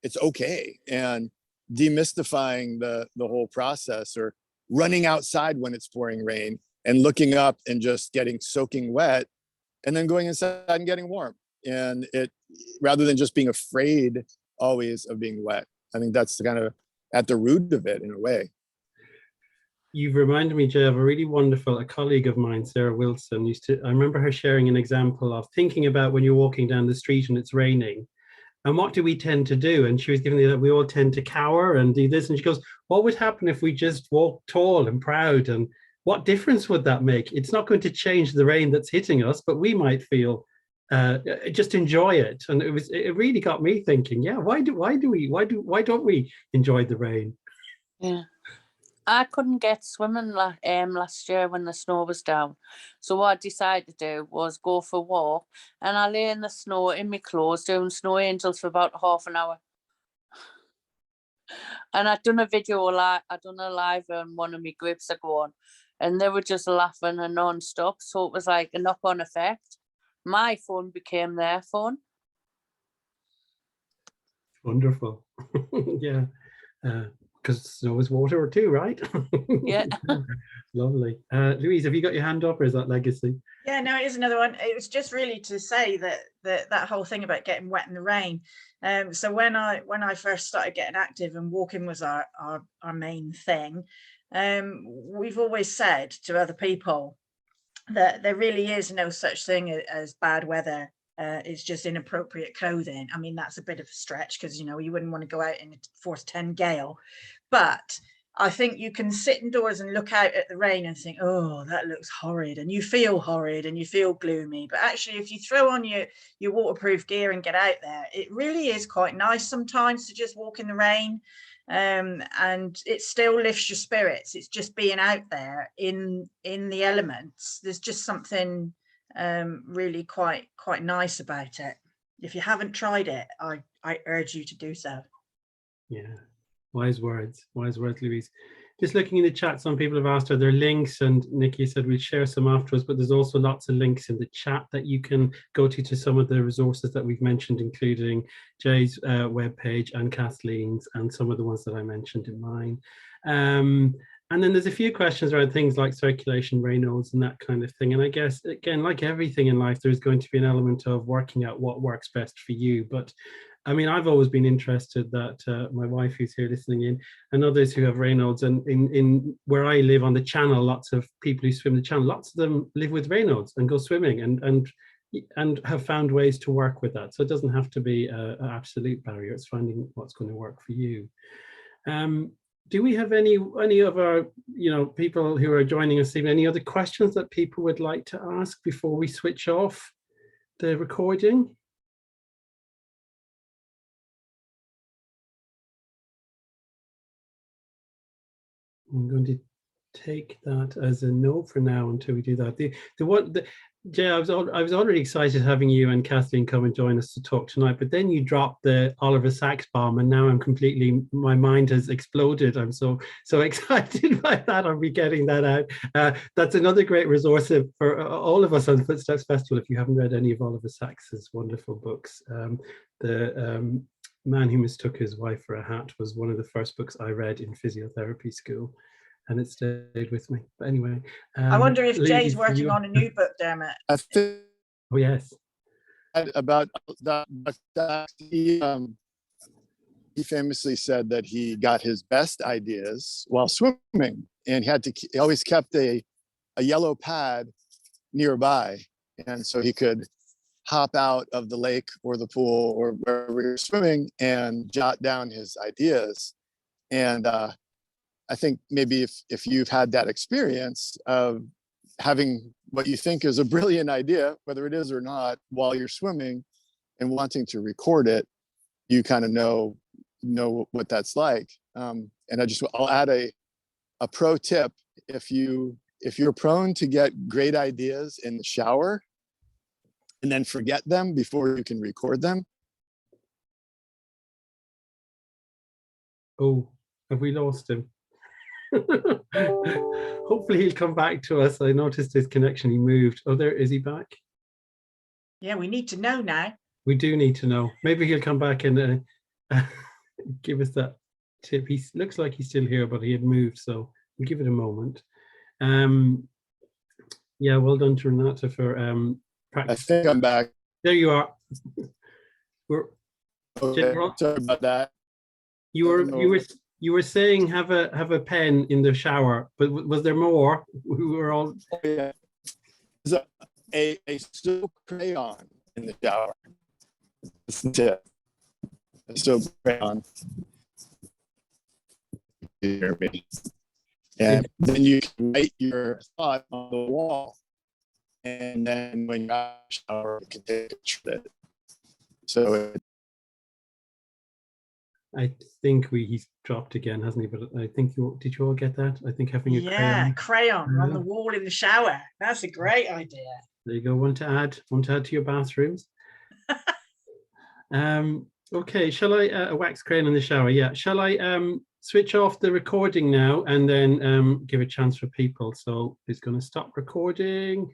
It's okay. And demystifying the whole process, or running outside when it's pouring rain and looking up and just getting soaking wet, and then going inside and getting warm. And it, rather than just being afraid always of being wet. I think that's kind of at the root of it in a way. You've reminded me, Jay, of a really wonderful, a colleague of mine, Sarah Wilson, I remember her sharing an example of thinking about when you're walking down the street and it's raining, and what do we tend to do? And she was giving me that we all tend to cower and do this. And she goes, what would happen if we just walked tall and proud? And what difference would that make? It's not going to change the rain that's hitting us, but we might feel just enjoy it. And it really got me thinking, yeah, why don't we enjoy the rain? Yeah, I couldn't get swimming last year when the snow was down, so what I decided to do was go for a walk, and I lay in the snow in my clothes doing snow angels for about half an hour. And I'd done a live on one of my groups I go on, and they were just laughing and non-stop, so it was like a knock-on effect. My phone became their phone. Wonderful. Yeah, because snow is water too, right? Yeah. Lovely. Louise, have you got your hand up, or is that legacy? Yeah, no, it is another one. It was just really to say that whole thing about getting wet in the rain. So when I first started getting active and walking was our main thing, we've always said to other people that there really is no such thing as bad weather. It's just inappropriate clothing. I mean, that's a bit of a stretch, because you wouldn't want to go out in a force 10 gale, but I think you can sit indoors and look out at the rain and think, oh, that looks horrid, and you feel horrid and you feel gloomy. But actually, if you throw on your waterproof gear and get out there, it really is quite nice sometimes to just walk in the rain. And it still lifts your spirits. It's just being out there in the elements. There's just something really quite nice about it. If you haven't tried it, I urge you to do so. Yeah, wise words, Louise. Just looking in the chat, some people have asked, are there links? And Nikki said we'll share some afterwards, but there's also lots of links in the chat that you can go to some of the resources that we've mentioned, including Jay's webpage and Kathleen's, and some of the ones that I mentioned in mine. And then there's a few questions around things like circulation, Raynaud's, and that kind of thing. And I guess, again, like everything in life, there's going to be an element of working out what works best for you. But I mean, I've always been interested that my wife, who's here listening in, and others who have Raynaud's, and in where I live on the channel, lots of people who swim the channel, lots of them live with Raynaud's and go swimming and have found ways to work with that. So it doesn't have to be an absolute barrier. It's finding what's going to work for you. Do we have any of our people who are joining us even, any other questions that people would like to ask before we switch off the recording? I'm going to take that as a no for now until we do that. Jay, I was already excited having you and Kathleen come and join us to talk tonight, but then you dropped the Oliver Sacks bomb, and now my mind has exploded. I'm so excited by that. I'll be getting that out. That's another great resource for all of us on the Footsteps Festival. If you haven't read any of Oliver Sacks's wonderful books, The Man Who Mistook His Wife for a Hat was one of the first books I read in physiotherapy school, and it stayed with me. But anyway, I wonder if Jay's working on a new book, Dermot. I think oh yes, about that he famously said that he got his best ideas while swimming, and he always kept a yellow pad nearby, and so he could hop out of the lake or the pool or wherever you're swimming and jot down his ideas. And I think maybe if you've had that experience of having what you think is a brilliant idea, whether it is or not, while you're swimming and wanting to record it, you kind of know what that's like. And I'll add a pro tip. If you're prone to get great ideas in the shower and then forget them before you can record them. Oh, have we lost him? Hopefully he'll come back to us. I noticed his connection, he moved. Oh, there, is he back? Yeah, we need to know now. We do need to know. Maybe he'll come back and give us that tip. He looks like he's still here, but he had moved, so we'll give it a moment. Yeah, well done to Renata for practice. I think I'm back. There you are. Okay, sorry about that. You were saying have a pen in the shower, but was there more? We were all. Oh, yeah. There's a silk crayon in the shower. That's the tip. A silk crayon. You hear me? And then you can write your thought on the wall. And then when you're out of the shower, you can take a picture of it. So I think he's dropped again, hasn't he? But I think did you all get that? I think having a crayon on the wall in the shower. That's a great idea. There you go. Want to add to your bathrooms? Okay, shall I a wax crayon in the shower? Yeah. Shall I switch off the recording now and then give a chance for people? So it's going to stop recording.